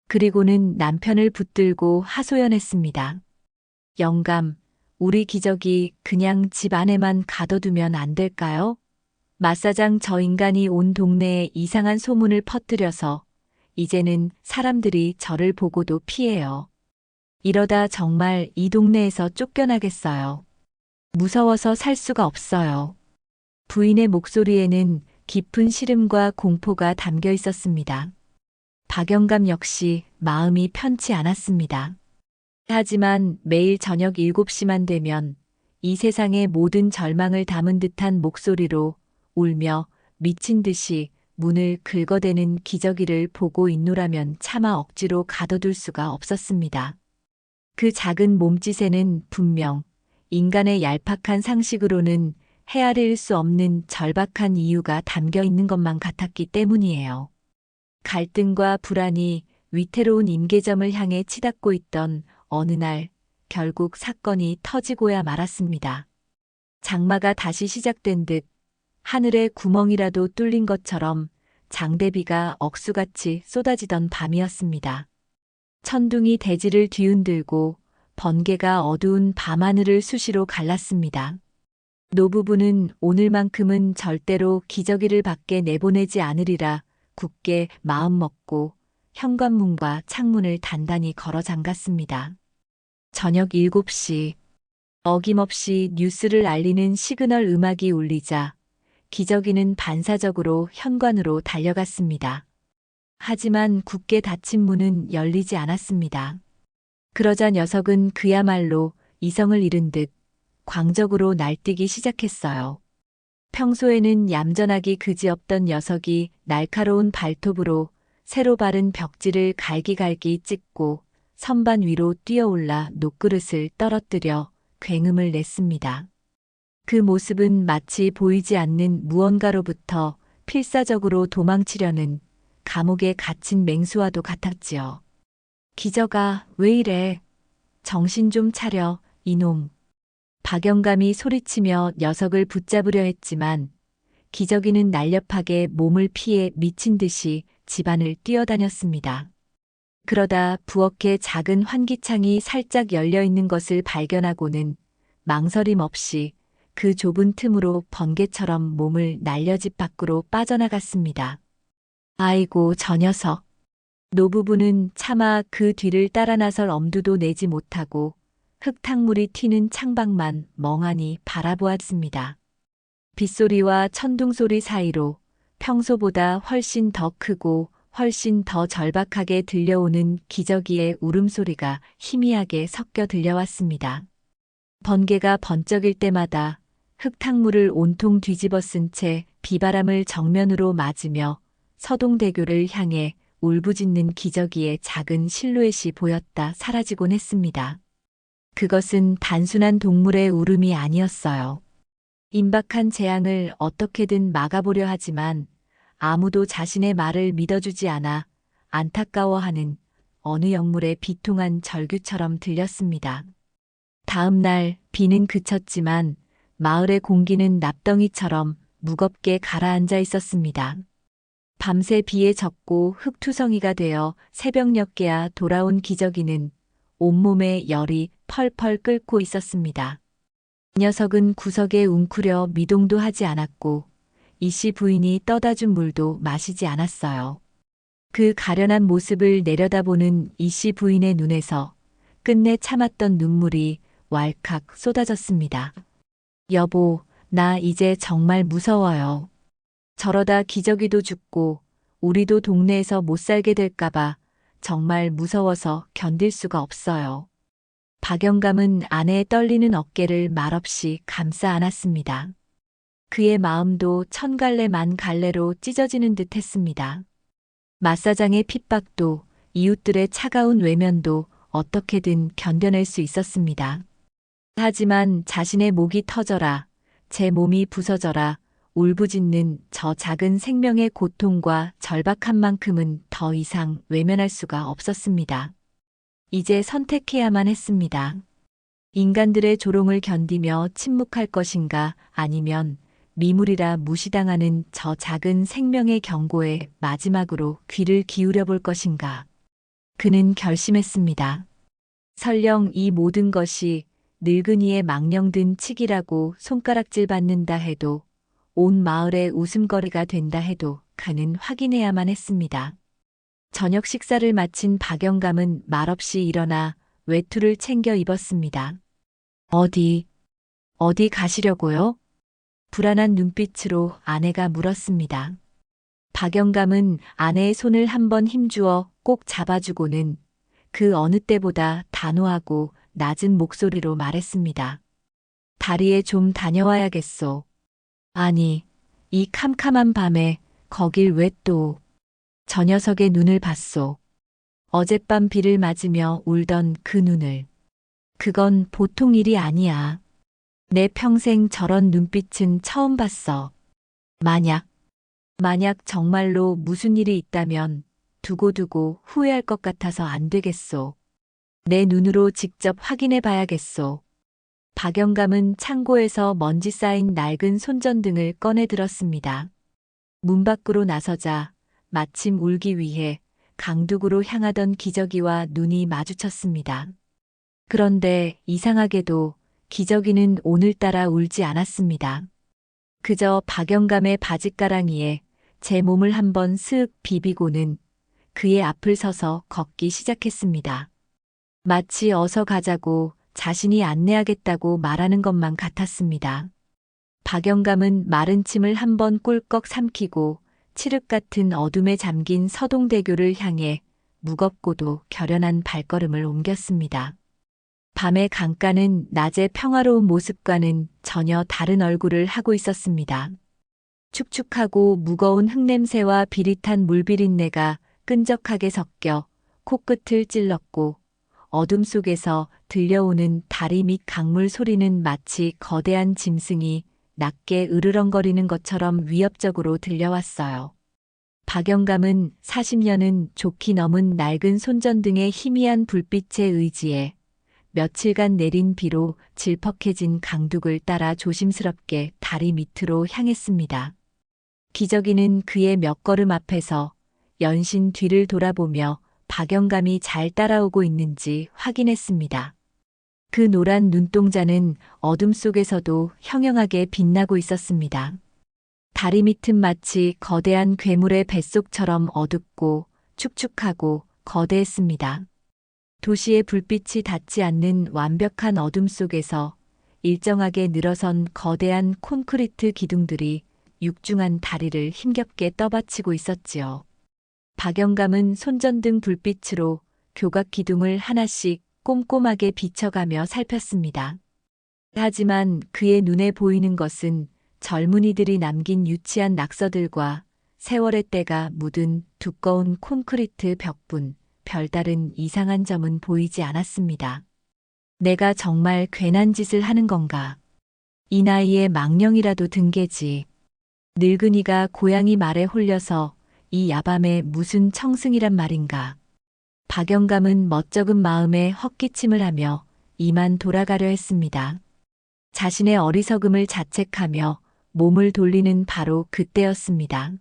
그리고는 남편을 붙들고 하소연했습니다. 영감, 우리 기저귀 그냥 집 안에만 가둬두면 안 될까요? 마사장 저 인간이 온 동네에 이상한 소문을 퍼뜨려서 이제는 사람들이 저를 보고도 피해요. 이러다 정말 이 동네에서 쫓겨나겠어요. 무서워서 살 수가 없어요. 부인의 목소리에는 깊은 시름과 공포가 담겨 있었습니다. 박영감 역시 마음이 편치 않았습니다. 하지만 매일 저녁 7시만 되면 이 세상의 모든 절망을 담은 듯한 목소리로 울며 미친 듯이 문을 긁어대는 기저귀를 보고 있노라면 차마 억지로 가둬둘 수가 없었습니다. 그 작은 몸짓에는 분명 인간의 얄팍한 상식으로는 헤아릴 수 없는 절박한 이유가 담겨 있는 것만 같았기 때문이에요. 갈등과 불안이 위태로운 임계점을 향해 치닫고 있던 어느 날 결국 사건이 터지고야 말았습니다. 장마가 다시 시작된 듯 하늘에 구멍이라도 뚫린 것처럼 장대비가 억수같이 쏟아지던 밤이었습니다. 천둥이 대지를 뒤흔들고 번개가 어두운 밤하늘을 수시로 갈랐습니다. 노부부는 오늘만큼은 절대로 기저귀를 밖에 내보내지 않으리라 굳게 마음먹고 현관문과 창문을 단단히 걸어 잠갔습니다. 저녁 7시 어김없이 뉴스를 알리는 시그널 음악이 울리자 기저귀는 반사적으로 현관으로 달려갔습니다. 하지만 굳게 닫힌 문은 열리지 않았습니다. 그러자 녀석은 그야말로 이성을 잃은 듯 광적으로 날뛰기 시작했어요. 평소에는 얌전하기 그지없던 녀석이 날카로운 발톱으로 새로 바른 벽지를 갈기갈기 찍고 선반 위로 뛰어올라 녹그릇을 떨어뜨려 굉음을 냈습니다. 그 모습은 마치 보이지 않는 무언가로부터 필사적으로 도망치려는 감옥에 갇힌 맹수와도 같았지요. 기저가 왜 이래? 정신 좀 차려, 이놈. 박영감이 소리치며 녀석을 붙잡으려 했지만 기저귀는 날렵하게 몸을 피해 미친 듯이 집안을 뛰어다녔습니다. 그러다 부엌에 작은 환기창이 살짝 열려 있는 것을 발견하고는 망설임 없이 그 좁은 틈으로 번개처럼 몸을 날려 집 밖으로 빠져나갔습니다. 아이고, 저 녀석. 노부부는 차마 그 뒤를 따라 나설 엄두도 내지 못하고 흙탕물이 튀는 창밖만 멍하니 바라보았습니다. 빗소리와 천둥소리 사이로 평소보다 훨씬 더 크고 훨씬 더 절박하게 들려오는 기저귀의 울음소리가 희미하게 섞여 들려왔습니다. 번개가 번쩍일 때마다 흙탕물을 온통 뒤집어 쓴 채 비바람을 정면으로 맞으며 서동대교를 향해 울부짖는 기저귀의 작은 실루엣이 보였다 사라지곤 했습니다. 그것은 단순한 동물의 울음이 아니었어요. 임박한 재앙을 어떻게든 막아보려 하지만 아무도 자신의 말을 믿어주지 않아 안타까워하는 어느 영물의 비통한 절규처럼 들렸습니다. 다음 날 비는 그쳤지만 마을의 공기는 납덩이처럼 무겁게 가라앉아 있었습니다. 밤새 비에 젖고 흙투성이가 되어 새벽녘에야 돌아온 기저귀는 온몸에 열이 펄펄 끓고 있었습니다. 녀석은 구석에 웅크려 미동도 하지 않았고 이씨 부인이 떠다준 물도 마시지 않았어요. 그 가련한 모습을 내려다보는 이씨 부인의 눈에서 끝내 참았던 눈물이 왈칵 쏟아졌습니다. 여보, 나 이제 정말 무서워요. 저러다 기저귀도 죽고 우리도 동네에서 못 살게 될까봐 정말 무서워서 견딜 수가 없어요. 박영감은 아내의 떨리는 어깨를 말없이 감싸 안았습니다. 그의 마음도 천 갈래 만 갈래로 찢어지는 듯 했습니다. 맞사장의 핍박도 이웃들의 차가운 외면도 어떻게든 견뎌낼 수 있었습니다. 하지만 자신의 목이 터져라, 제 몸이 부서져라, 울부짖는 저 작은 생명의 고통과 절박한 만큼은 더 이상 외면할 수가 없었습니다. 이제 선택해야만 했습니다. 인간들의 조롱을 견디며 침묵할 것인가 아니면 미물이라 무시당하는 저 작은 생명의 경고에 마지막으로 귀를 기울여 볼 것인가. 그는 결심했습니다. 설령 이 모든 것이 늙은이의 망령든 치기라고 손가락질 받는다 해도 온 마을의 웃음거리가 된다 해도 그는 확인해야만 했습니다. 저녁 식사를 마친 박영감은 말없이 일어나 외투를 챙겨 입었습니다. 어디 가시려고요? 불안한 눈빛으로 아내가 물었습니다. 박영감은 아내의 손을 한번 힘주어 꼭 잡아주고는 그 어느 때보다 단호하고 낮은 목소리로 말했습니다. 다리에 좀 다녀와야겠소. 아니, 이 캄캄한 밤에 거길 왜 또. 저 녀석의 눈을 봤소. 어젯밤 비를 맞으며 울던 그 눈을. 그건 보통 일이 아니야. 내 평생 저런 눈빛은 처음 봤어. 만약 정말로 무슨 일이 있다면 두고두고 후회할 것 같아서 안 되겠소. 내 눈으로 직접 확인해 봐야겠소. 박영감은 창고에서 먼지 쌓인 낡은 손전등을 꺼내 들었습니다. 문 밖으로 나서자 마침 울기 위해 강둑으로 향하던 기저귀와 눈이 마주쳤습니다. 그런데 이상하게도 기저귀는 오늘따라 울지 않았습니다. 그저 박영감의 바짓가랑이에 제 몸을 한번 슥 비비고는 그의 앞을 서서 걷기 시작했습니다. 마치 어서 가자고 자신이 안내하겠다고 말하는 것만 같았습니다. 박영감은 마른 침을 한번 꿀꺽 삼키고 칠흑 같은 어둠에 잠긴 서동대교를 향해 무겁고도 결연한 발걸음을 옮겼습니다. 밤의 강가는 낮의 평화로운 모습과는 전혀 다른 얼굴을 하고 있었습니다. 축축하고 무거운 흙냄새와 비릿한 물비린내가 끈적하게 섞여 코끝을 찔렀고 어둠 속에서 들려오는 다리 및 강물 소리는 마치 거대한 짐승이 낮게 으르렁거리는 것처럼 위협적으로 들려왔어요. 박영감은 40년은 좋기 넘은 낡은 손전등의 희미한 불빛에 의지해 며칠간 내린 비로 질퍽해진 강둑을 따라 조심스럽게 다리 밑으로 향했습니다. 기저귀는 그의 몇 걸음 앞에서 연신 뒤를 돌아보며 박영감이 잘 따라오고 있는지 확인했습니다. 그 노란 눈동자는 어둠 속에서도 형형하게 빛나고 있었습니다. 다리 밑은 마치 거대한 괴물의 뱃속처럼 어둡고 축축하고 거대했습니다. 도시의 불빛이 닿지 않는 완벽한 어둠 속에서 일정하게 늘어선 거대한 콘크리트 기둥들이 육중한 다리를 힘겹게 떠받치고 있었지요. 박영감은 손전등 불빛으로 교각 기둥을 하나씩 꼼꼼하게 비춰가며 살폈습니다. 하지만 그의 눈에 보이는 것은 젊은이들이 남긴 유치한 낙서들과 세월의 때가 묻은 두꺼운 콘크리트 벽뿐 별다른 이상한 점은 보이지 않았습니다. 내가 정말 괜한 짓을 하는 건가? 이 나이에 망령이라도 든 게지. 늙은이가 고양이 말에 홀려서 이 야밤에 무슨 청승이란 말인가. 박영감은 멋쩍은 마음에 헛기침을 하며 이만 돌아가려 했습니다. 자신의 어리석음을 자책하며 몸을 돌리는 바로 그때였습니다.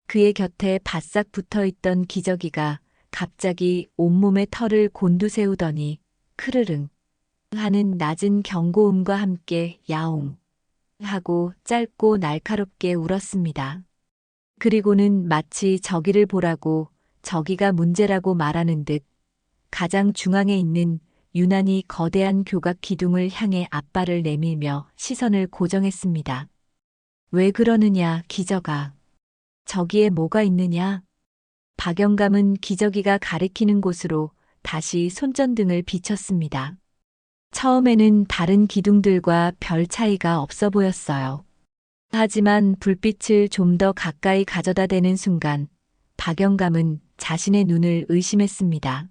그의 곁에 바싹 붙어있던 기저귀가 갑자기 온몸의 털을 곤두세우더니 크르릉 하는 낮은 경고음과 함께 야옹 하고 짧고 날카롭게 울었습니다. 그리고는 마치 저기를 보라고 저기가 문제라고 말하는 듯 가장 중앙에 있는 유난히 거대한 교각 기둥을 향해 앞발을 내밀며 시선을 고정했습니다. 왜 그러느냐, 기저가. 저기에 뭐가 있느냐? 박영감은 기저귀가 가리키는 곳으로 다시 손전등을 비췄습니다. 처음에는 다른 기둥들과 별 차이가 없어 보였어요. 하지만 불빛을 좀 더 가까이 가져다 대는 순간 박영감은 자신의 눈을 의심했습니다.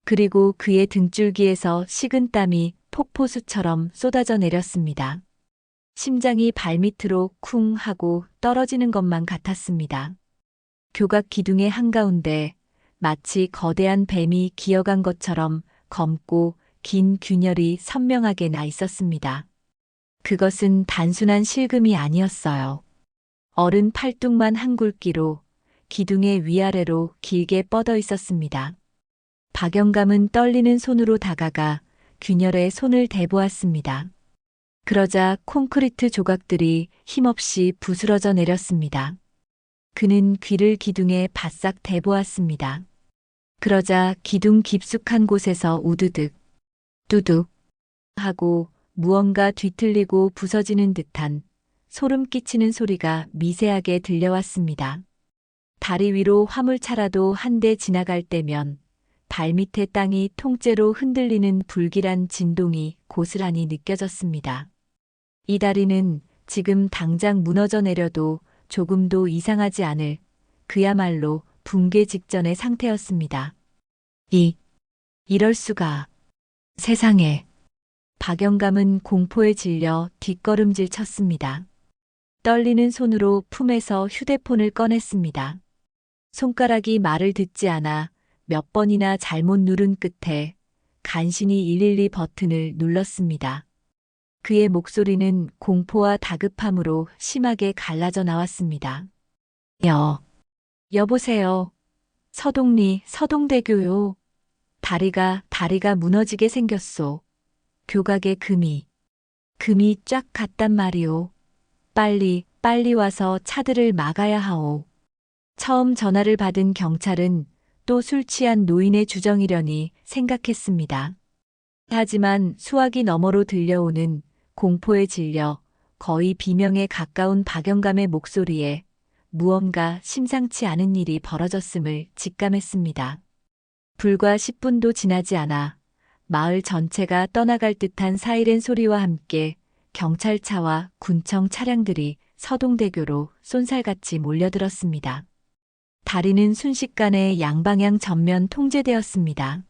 그리고 그의 등줄기에서 식은땀이 폭포수처럼 쏟아져 내렸습니다. 심장이 발밑으로 쿵 하고 떨어지는 것만 같았습니다. 교각 기둥의 한가운데 마치 거대한 뱀이 기어간 것처럼 검고 긴 균열이 선명하게 나 있었습니다. 그것은 단순한 실금이 아니었어요. 어른 팔뚝만 한 굵기로 기둥의 위아래로 길게 뻗어 있었습니다. 박영감은 떨리는 손으로 다가가 균열에 손을 대보았습니다. 그러자 콘크리트 조각들이 힘없이 부스러져 내렸습니다. 그는 귀를 기둥에 바싹 대보았습니다. 그러자 기둥 깊숙한 곳에서 우두득, 두둑 하고 무언가 뒤틀리고 부서지는 듯한 소름 끼치는 소리가 미세하게 들려왔습니다. 다리 위로 화물차라도 한 대 지나갈 때면 발밑의 땅이 통째로 흔들리는 불길한 진동이 고스란히 느껴졌습니다. 이 다리는 지금 당장 무너져 내려도 조금도 이상하지 않을 그야말로 붕괴 직전의 상태였습니다. 이럴 수가. 세상에. 박영감은 공포에 질려 뒷걸음질 쳤습니다. 떨리는 손으로 품에서 휴대폰을 꺼냈습니다. 손가락이 말을 듣지 않아 몇 번이나 잘못 누른 끝에 간신히 112 버튼을 눌렀습니다. 그의 목소리는 공포와 다급함으로 심하게 갈라져 나왔습니다. 여보세요. 서동리, 서동대교요. 다리가 무너지게 생겼소. 교각에 금이 쫙 갔단 말이오. 빨리 와서 차들을 막아야 하오. 처음 전화를 받은 경찰은 또 술 취한 노인의 주정이려니 생각했습니다. 하지만 수화기 너머로 들려오는 공포에 질려 거의 비명에 가까운 박영감의 목소리에 무언가 심상치 않은 일이 벌어졌음을 직감했습니다. 불과 10분도 지나지 않아 마을 전체가 떠나갈 듯한 사이렌 소리와 함께 경찰차와 군청 차량들이 서동대교로 쏜살같이 몰려들었습니다. 다리는 순식간에 양방향 전면 통제되었습니다.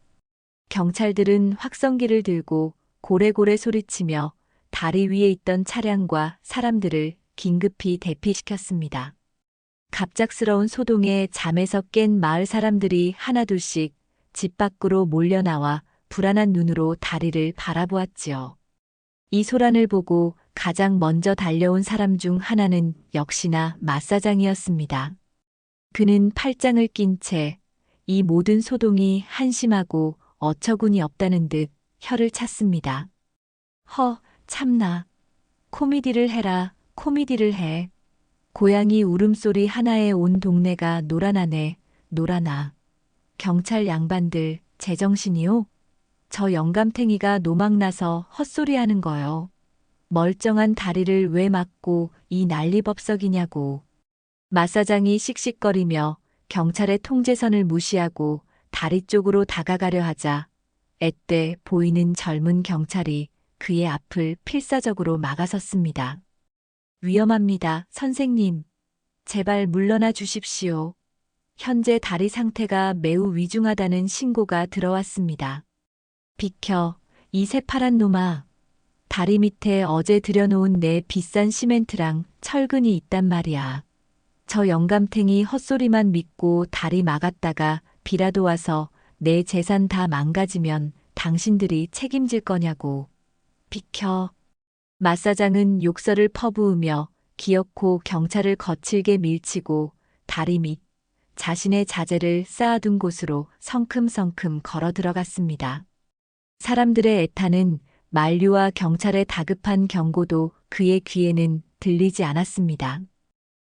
경찰들은 확성기를 들고 고래고래 소리치며 다리 위에 있던 차량과 사람들을 긴급히 대피시켰습니다. 갑작스러운 소동에 잠에서 깬 마을 사람들이 하나둘씩 집 밖으로 몰려나와 불안한 눈으로 다리를 바라보았지요. 이 소란을 보고 가장 먼저 달려온 사람 중 하나는 역시나 마사장이었습니다. 그는 팔짱을 낀 채 이 모든 소동이 한심하고 어처구니 없다는 듯 혀를 찼습니다. 참나. 코미디를 해라, 코미디를 해. 고양이 울음소리 하나에 온 동네가 노란하네, 노란아. 경찰 양반들, 제정신이요? 저 영감탱이가 노망나서 헛소리하는 거요. 멀쩡한 다리를 왜 막고 이 난리법석이냐고. 마사장이 씩씩거리며 경찰의 통제선을 무시하고 다리 쪽으로 다가가려 하자 앳돼 보이는 젊은 경찰이 그의 앞을 필사적으로 막아섰습니다. 위험합니다, 선생님. 제발 물러나 주십시오. 현재 다리 상태가 매우 위중하다는 신고가 들어왔습니다. 비켜, 이 새파란 놈아. 다리 밑에 어제 들여놓은 내 비싼 시멘트랑 철근이 있단 말이야. 저 영감탱이 헛소리만 믿고 다리 막았다가 비라도 와서 내 재산 다 망가지면 당신들이 책임질 거냐고. 비켜. 마사장은 욕설을 퍼부으며 기어코 경찰을 거칠게 밀치고 다리 밑 자신의 자재를 쌓아둔 곳으로 성큼성큼 걸어 들어갔습니다. 사람들의 애타는 만류와 경찰의 다급한 경고도 그의 귀에는 들리지 않았습니다.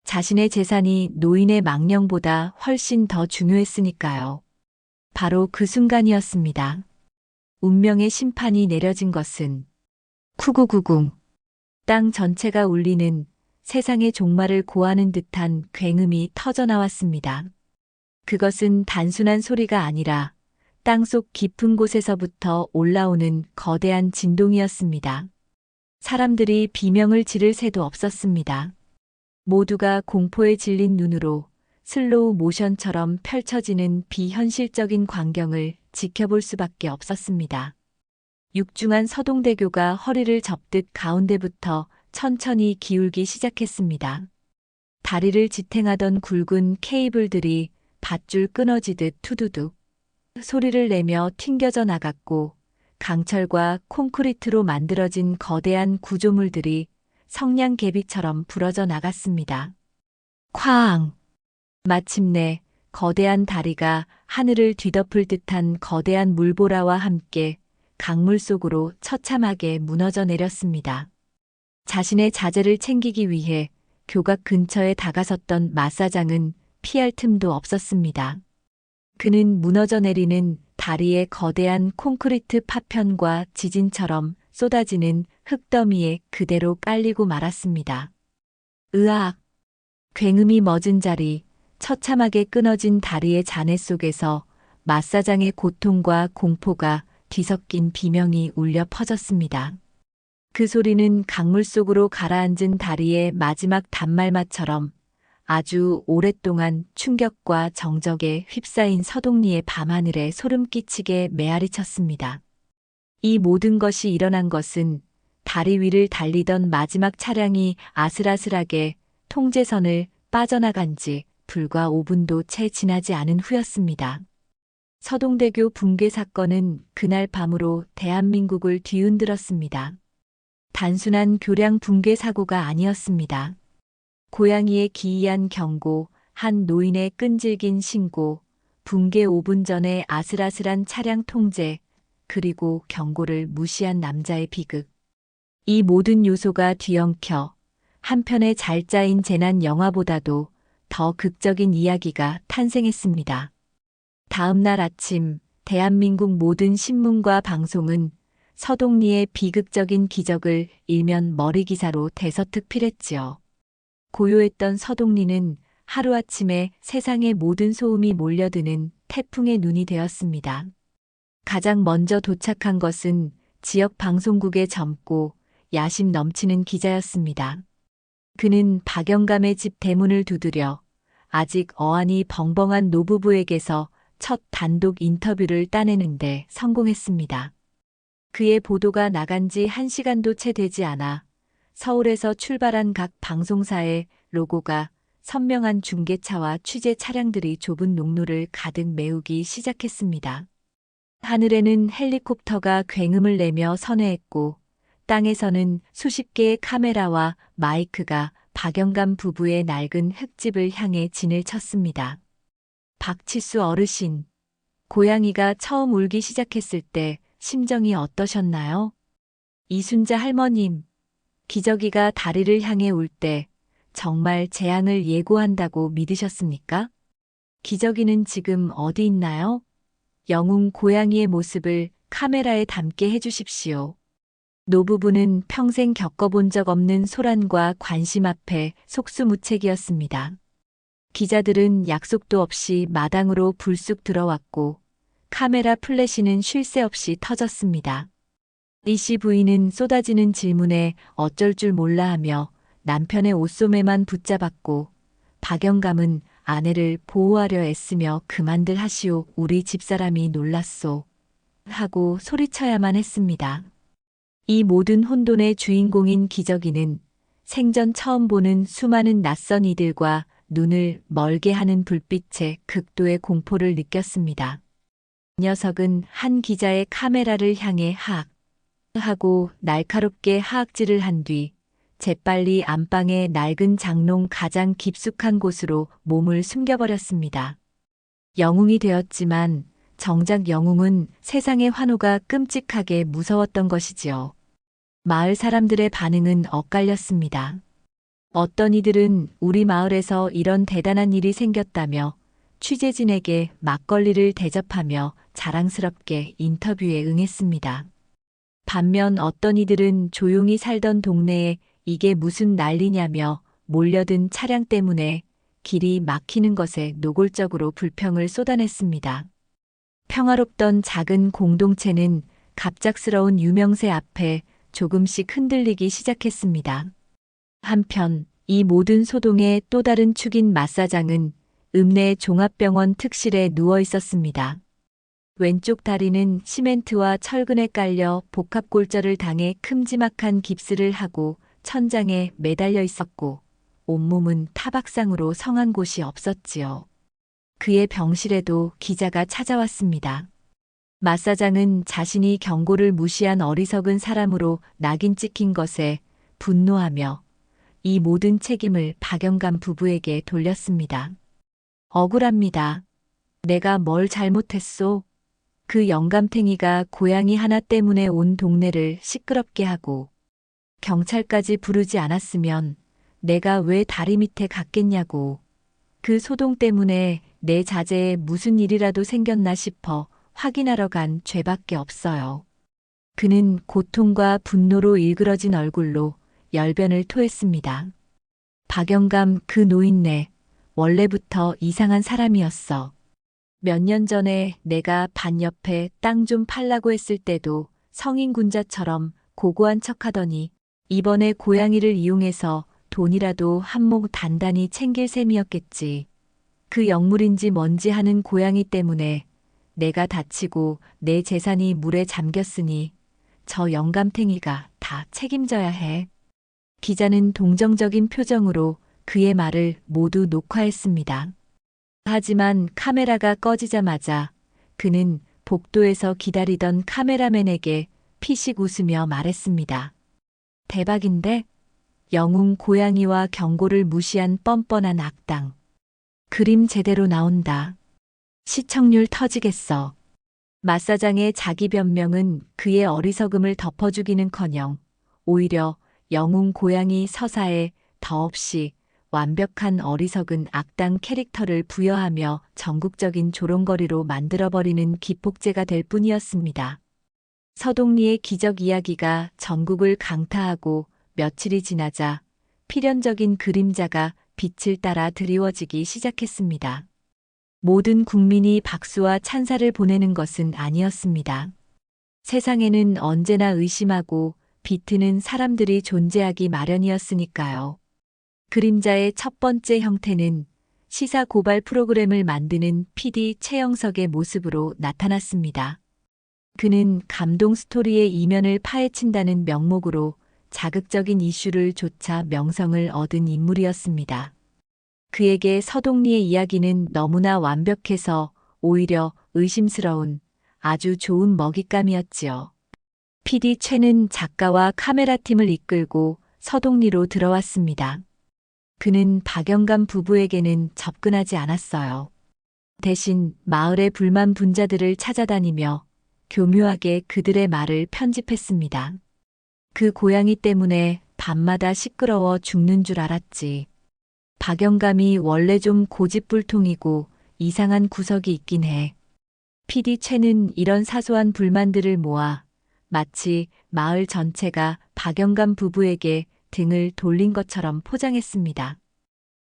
자신의 재산이 노인의 망령보다 훨씬 더 중요했으니까요. 바로 그 순간이었습니다. 운명의 심판이 내려진 것은 쿠구구궁. 땅 전체가 울리는 세상의 종말을 고하는 듯한 굉음이 터져나왔습니다. 그것은 단순한 소리가 아니라 땅속 깊은 곳에서부터 올라오는 거대한 진동이었습니다. 사람들이 비명을 지를 새도 없었습니다. 모두가 공포에 질린 눈으로 슬로우 모션처럼 펼쳐지는 비현실적인 광경을 지켜볼 수밖에 없었습니다. 육중한 서동대교가 허리를 접듯 가운데부터 천천히 기울기 시작했습니다. 다리를 지탱하던 굵은 케이블들이 밧줄 끊어지듯 투두둑 소리를 내며 튕겨져 나갔고 강철과 콘크리트로 만들어진 거대한 구조물들이 성냥개비처럼 부러져 나갔습니다. 쾅! 마침내 거대한 다리가 하늘을 뒤덮을 듯한 거대한 물보라와 함께 강물 속으로 처참하게 무너져 내렸습니다. 자신의 자재를 챙기기 위해 교각 근처에 다가섰던 마사장은 피할 틈도 없었습니다. 그는 무너져 내리는 다리의 거대한 콘크리트 파편과 지진처럼 쏟아지는 흙더미에 그대로 깔리고 말았습니다. 으악! 굉음이 멎은 자리, 처참하게 끊어진 다리의 잔해 속에서 마사장의 고통과 공포가 뒤섞인 비명이 울려 퍼졌습니다. 그 소리는 강물 속으로 가라앉은 다리의 마지막 단말마처럼 아주 오랫동안 충격과 정적에 휩싸인 서동리의 밤하늘에 소름 끼치게 메아리 쳤습니다. 이 모든 것이 일어난 것은 다리 위를 달리던 마지막 차량이 아슬아슬하게 통제선을 빠져나간 지 불과 5분도 채 지나지 않은 후였습니다. 서동대교 붕괴 사건은 그날 밤으로 대한민국을 뒤흔들었습니다. 단순한 교량 붕괴 사고가 아니었습니다. 고양이의 기이한 경고, 한 노인의 끈질긴 신고, 붕괴 5분 전에 아슬아슬한 차량 통제, 그리고 경고를 무시한 남자의 비극. 이 모든 요소가 뒤엉켜 한 편의 잘 짜인 재난 영화보다도 더 극적인 이야기가 탄생했습니다. 다음 날 아침 대한민국 모든 신문과 방송은 서동리의 비극적인 기적을 일면 머리 기사로 대서특필했지요. 고요했던 서동리는 하루아침에 세상의 모든 소음이 몰려드는 태풍의 눈이 되었습니다. 가장 먼저 도착한 것은 지역 방송국의 젊고 야심 넘치는 기자였습니다. 그는 박영감의 집 대문을 두드려 아직 어안이 벙벙한 노부부에게서 첫 단독 인터뷰를 따내는데 성공했습니다. 그의 보도가 나간 지 1시간도 채 되지 않아 서울에서 출발한 각 방송사의 로고가 선명한 중계차와 취재 차량들이 좁은 농로를 가득 메우기 시작했습니다. 하늘에는 헬리콥터가 굉음을 내며 선회했고 땅에서는 수십 개의 카메라와 마이크가 박영감 부부의 낡은 흙집을 향해 진을 쳤습니다. 박치수 어르신, 고양이가 처음 울기 시작했을 때 심정이 어떠셨나요? 이순자 할머님, 기저귀가 다리를 향해 울 때 정말 재앙을 예고한다고 믿으셨습니까? 기저귀는 지금 어디 있나요? 영웅 고양이의 모습을 카메라에 담게 해주십시오. 노부부는 평생 겪어본 적 없는 소란과 관심 앞에 속수무책이었습니다. 기자들은 약속도 없이 마당으로 불쑥 들어왔고 카메라 플래시는 쉴 새 없이 터졌습니다. 리 씨 부인은 쏟아지는 질문에 어쩔 줄 몰라 하며 남편의 옷소매만 붙잡았고 박영감은 아내를 보호하려 애쓰며 그만들 하시오. 우리 집사람이 놀랐소. 하고 소리쳐야만 했습니다. 이 모든 혼돈의 주인공인 기저귀는 생전 처음 보는 수많은 낯선 이들과 눈을 멀게 하는 불빛에 극도의 공포를 느꼈습니다. 녀석은 한 기자의 카메라를 향해 하고 날카롭게 하악질을 한 뒤 재빨리 안방의 낡은 장롱 가장 깊숙한 곳으로 몸을 숨겨버렸습니다. 영웅이 되었지만 정작 영웅은 세상의 환호가 끔찍하게 무서웠던 것이지요. 마을 사람들의 반응은 엇갈렸습니다. 어떤 이들은 우리 마을에서 이런 대단한 일이 생겼다며 취재진에게 막걸리를 대접하며 자랑스럽게 인터뷰에 응했습니다. 반면 어떤 이들은 조용히 살던 동네에 이게 무슨 난리냐며 몰려든 차량 때문에 길이 막히는 것에 노골적으로 불평을 쏟아냈습니다. 평화롭던 작은 공동체는 갑작스러운 유명세 앞에 조금씩 흔들리기 시작했습니다. 한편 이 모든 소동의 또 다른 축인 마사장은 읍내 종합병원 특실에 누워 있었습니다. 왼쪽 다리는 시멘트와 철근에 깔려 복합골절을 당해 큼지막한 깁스를 하고 천장에 매달려 있었고 온몸은 타박상으로 성한 곳이 없었지요. 그의 병실에도 기자가 찾아왔습니다. 마사장은 자신이 경고를 무시한 어리석은 사람으로 낙인 찍힌 것에 분노하며 이 모든 책임을 박영감 부부에게 돌렸습니다. 억울합니다. 내가 뭘 잘못했소? 그 영감탱이가 고양이 하나 때문에 온 동네를 시끄럽게 하고 경찰까지 부르지 않았으면 내가 왜 다리 밑에 갔겠냐고. 그 소동 때문에 내 자제에 무슨 일이라도 생겼나 싶어 확인하러 간 죄밖에 없어요. 그는 고통과 분노로 일그러진 얼굴로 열변을 토했습니다. 박영감 그 노인네 원래부터 이상한 사람이었어. 몇 년 전에 내가 반 옆에 땅 좀 팔라고 했을 때도 성인 군자처럼 고고한 척하더니 이번에 고양이를 이용해서 돈이라도 한몫 단단히 챙길 셈이었겠지. 그 영물인지 뭔지 하는 고양이 때문에 내가 다치고 내 재산이 물에 잠겼으니 저 영감탱이가 다 책임져야 해. 기자는 동정적인 표정으로 그의 말을 모두 녹화했습니다. 하지만 카메라가 꺼지자마자 그는 복도에서 기다리던 카메라맨에게 피식 웃으며 말했습니다. 대박인데? 영웅 고양이와 경고를 무시한 뻔뻔한 악당. 그림 제대로 나온다. 시청률 터지겠어. 마사장의 자기 변명은 그의 어리석음을 덮어주기는커녕 오히려 영웅 고양이 서사에 더없이 완벽한 어리석은 악당 캐릭터를 부여하며 전국적인 조롱거리로 만들어버리는 기폭제가 될 뿐이었습니다. 서동리의 기적 이야기가 전국을 강타하고 며칠이 지나자 필연적인 그림자가 빛을 따라 드리워지기 시작했습니다. 모든 국민이 박수와 찬사를 보내는 것은 아니었습니다. 세상에는 언제나 의심하고 비트는 사람들이 존재하기 마련이었으니까요. 그림자의 첫 번째 형태는 시사 고발 프로그램을 만드는 PD 최영석의 모습으로 나타났습니다. 그는 감동 스토리의 이면을 파헤친다는 명목으로 자극적인 이슈를 조차 명성을 얻은 인물이었습니다. 그에게 서동리의 이야기는 너무나 완벽해서 오히려 의심스러운 아주 좋은 먹잇감이었지요. PD 최는 작가와 카메라팀을 이끌고 서동리로 들어왔습니다. 그는 박영감 부부에게는 접근하지 않았어요. 대신 마을의 불만 분자들을 찾아다니며 교묘하게 그들의 말을 편집했습니다. 그 고양이 때문에 밤마다 시끄러워 죽는 줄 알았지. 박영감이 원래 좀 고집불통이고 이상한 구석이 있긴 해. PD 최는 이런 사소한 불만들을 모아 마치 마을 전체가 박영감 부부에게 등을 돌린 것처럼 포장했습니다.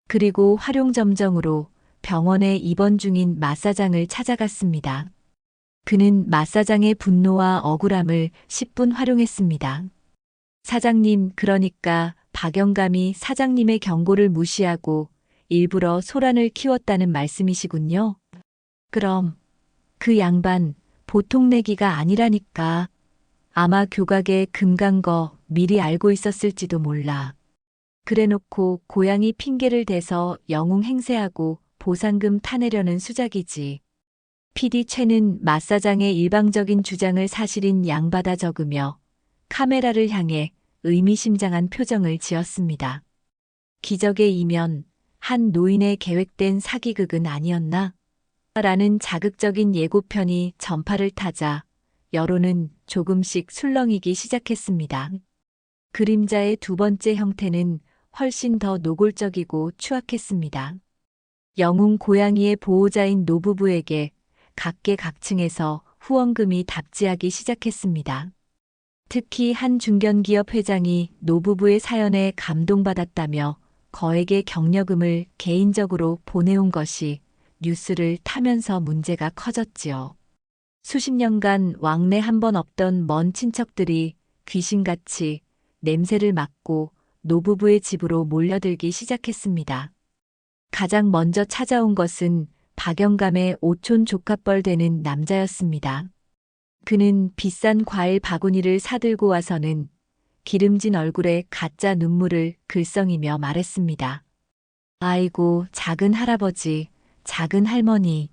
그리고 활용점정으로 병원에 입원 중인 마사장을 찾아갔습니다. 그는 마사장의 분노와 억울함을 10분 활용했습니다. 사장님, 그러니까 박영감이 사장님의 경고를 무시하고 일부러 소란을 키웠다는 말씀이시군요. 그럼 그 양반 보통 내기가 아니라니까. 아마 교각에 금 간 거 미리 알고 있었을지도 몰라. 그래놓고 고양이 핑계를 대서 영웅 행세하고 보상금 타내려는 수작이지. PD 최는 마사장의 일방적인 주장을 사실인 양받아 적으며 카메라를 향해 의미심장한 표정을 지었습니다. 기적의 이면, 한 노인의 계획된 사기극은 아니었나? 라는 자극적인 예고편이 전파를 타자 여론은 조금씩 술렁이기 시작했습니다. 그림자의 두 번째 형태는 훨씬 더 노골적이고 추악했습니다. 영웅 고양이의 보호자인 노부부에게 각계각층에서 후원금이 답지하기 시작했습니다. 특히 한 중견기업 회장이 노부부의 사연에 감동받았다며 거액의 격려금을 개인적으로 보내온 것이 뉴스를 타면서 문제가 커졌지요. 수십 년간 왕래 한 번 없던 먼 친척들이 귀신같이 냄새를 맡고 노부부의 집으로 몰려들기 시작했습니다. 가장 먼저 찾아온 것은 박영감의 오촌 조카뻘 되는 남자였습니다. 그는 비싼 과일 바구니를 사들고 와서는 기름진 얼굴에 가짜 눈물을 글썽이며 말했습니다. 아이고, 작은 할아버지, 작은 할머니.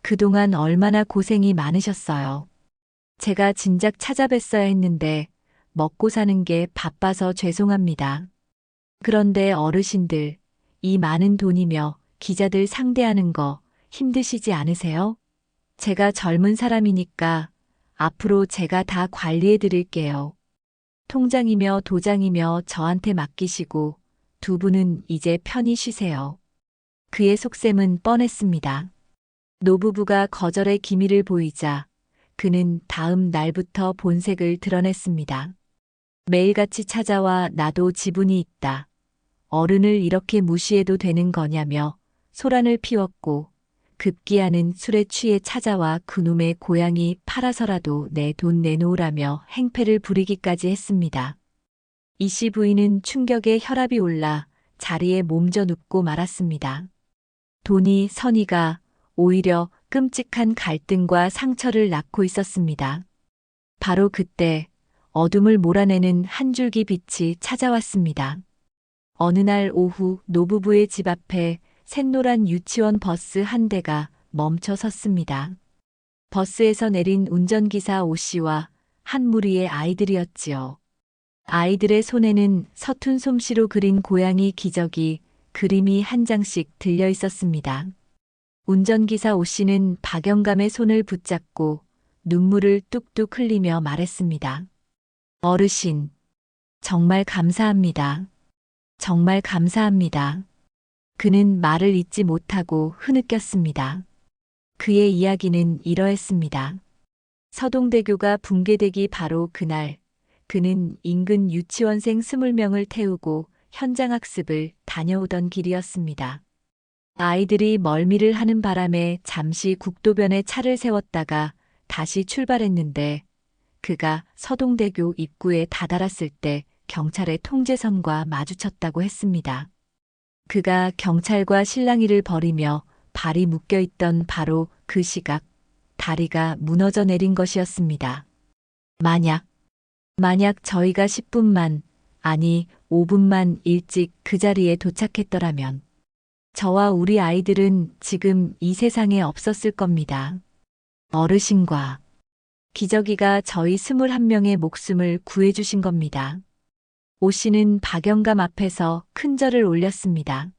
그동안 얼마나 고생이 많으셨어요. 제가 진작 찾아뵀어야 했는데 먹고 사는 게 바빠서 죄송합니다. 그런데 어르신들, 이 많은 돈이며 기자들 상대하는 거 힘드시지 않으세요? 제가 젊은 사람이니까 앞으로 제가 다 관리해 드릴게요. 통장이며 도장이며 저한테 맡기시고 두 분은 이제 편히 쉬세요. 그의 속셈은 뻔했습니다. 노부부가 거절의 기미를 보이자 그는 다음 날부터 본색을 드러냈습니다. 매일같이 찾아와 나도 지분이 있다. 어른을 이렇게 무시해도 되는 거냐며 소란을 피웠고 급기야는 술에 취해 찾아와 그놈의 고양이 팔아서라도 내 돈 내놓으라며 행패를 부리기까지 했습니다. 이씨 부인은 충격에 혈압이 올라 자리에 몸져 눕고 말았습니다. 돈이 선의가 오히려 끔찍한 갈등과 상처를 낳고 있었습니다. 바로 그때 어둠을 몰아내는 한 줄기 빛이 찾아왔습니다. 어느 날 오후 노부부의 집 앞에 샛노란 유치원 버스 한 대가 멈춰 섰습니다. 버스에서 내린 운전기사 오 씨와 한 무리의 아이들이었지요. 아이들의 손에는 서툰 솜씨로 그린 고양이 기저귀, 그림이 한 장씩 들려 있었습니다. 운전기사 오 씨는 박영감의 손을 붙잡고 눈물을 뚝뚝 흘리며 말했습니다. 어르신, 정말 감사합니다. 정말 감사합니다. 그는 말을 잇지 못하고 흐느꼈습니다. 그의 이야기는 이러했습니다. 서동대교가 붕괴되기 바로 그날, 그는 인근 유치원생 20명을 태우고 현장학습을 다녀오던 길이었습니다. 아이들이 멀미를 하는 바람에 잠시 국도변에 차를 세웠다가 다시 출발했는데 그가 서동대교 입구에 다다랐을 때 경찰의 통제선과 마주쳤다고 했습니다. 그가 경찰과 실랑이를 벌이며 발이 묶여있던 바로 그 시각, 다리가 무너져 내린 것이었습니다. 만약 저희가 10분만, 아니 5분만 일찍 그 자리에 도착했더라면 저와 우리 아이들은 지금 이 세상에 없었을 겁니다. 어르신과 기저귀가 저희 21명의 목숨을 구해주신 겁니다. 오 씨는 박영감 앞에서 큰 절을 올렸습니다.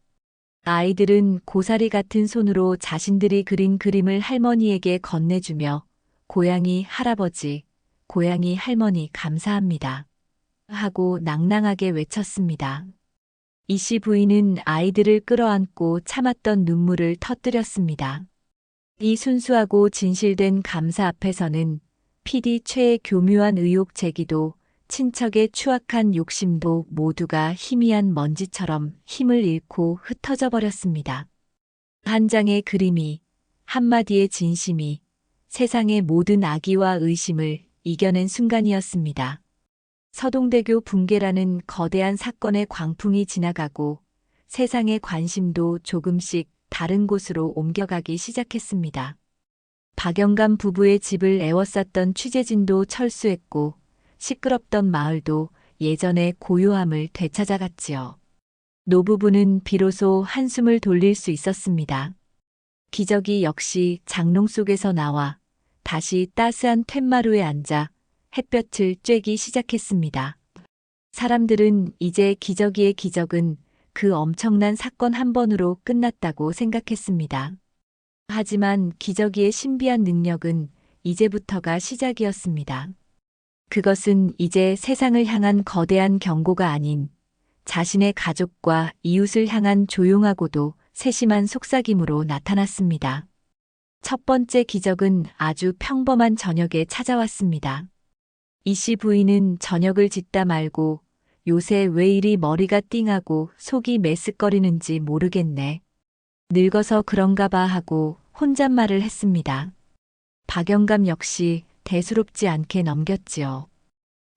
아이들은 고사리 같은 손으로 자신들이 그린 그림을 할머니에게 건네주며 고양이 할아버지, 고양이 할머니 감사합니다. 하고 낭낭하게 외쳤습니다. 이씨 부인은 아이들을 끌어안고 참았던 눈물을 터뜨렸습니다. 이 순수하고 진실된 감사 앞에서는 PD 최의 교묘한 의혹 제기도 친척의 추악한 욕심도 모두가 희미한 먼지처럼 힘을 잃고 흩어져 버렸습니다. 한 장의 그림이, 한마디의 진심이 세상의 모든 악의와 의심을 이겨낸 순간이었습니다. 서동대교 붕괴라는 거대한 사건의 광풍이 지나가고 세상의 관심도 조금씩 다른 곳으로 옮겨가기 시작했습니다. 박영감 부부의 집을 에워쌌던 취재진도 철수했고 시끄럽던 마을도 예전의 고요함을 되찾아갔지요. 노부부는 비로소 한숨을 돌릴 수 있었습니다. 기적이 역시 장롱 속에서 나와 다시 따스한 툇마루에 앉아 햇볕을 쬐기 시작했습니다. 사람들은 이제 기적이의 기적은 그 엄청난 사건 한 번으로 끝났다고 생각했습니다. 하지만 기적이의 신비한 능력은 이제부터가 시작이었습니다. 그것은 이제 세상을 향한 거대한 경고가 아닌 자신의 가족과 이웃을 향한 조용하고도 세심한 속삭임으로 나타났습니다. 첫 번째 기적은 아주 평범한 저녁에 찾아왔습니다. 이씨 부인은 저녁을 짓다 말고 요새 왜 이리 머리가 띵하고 속이 메쓱거리는지 모르겠네. 늙어서 그런가 봐 하고 혼잣말을 했습니다. 박영감 역시 대수롭지 않게 넘겼지요.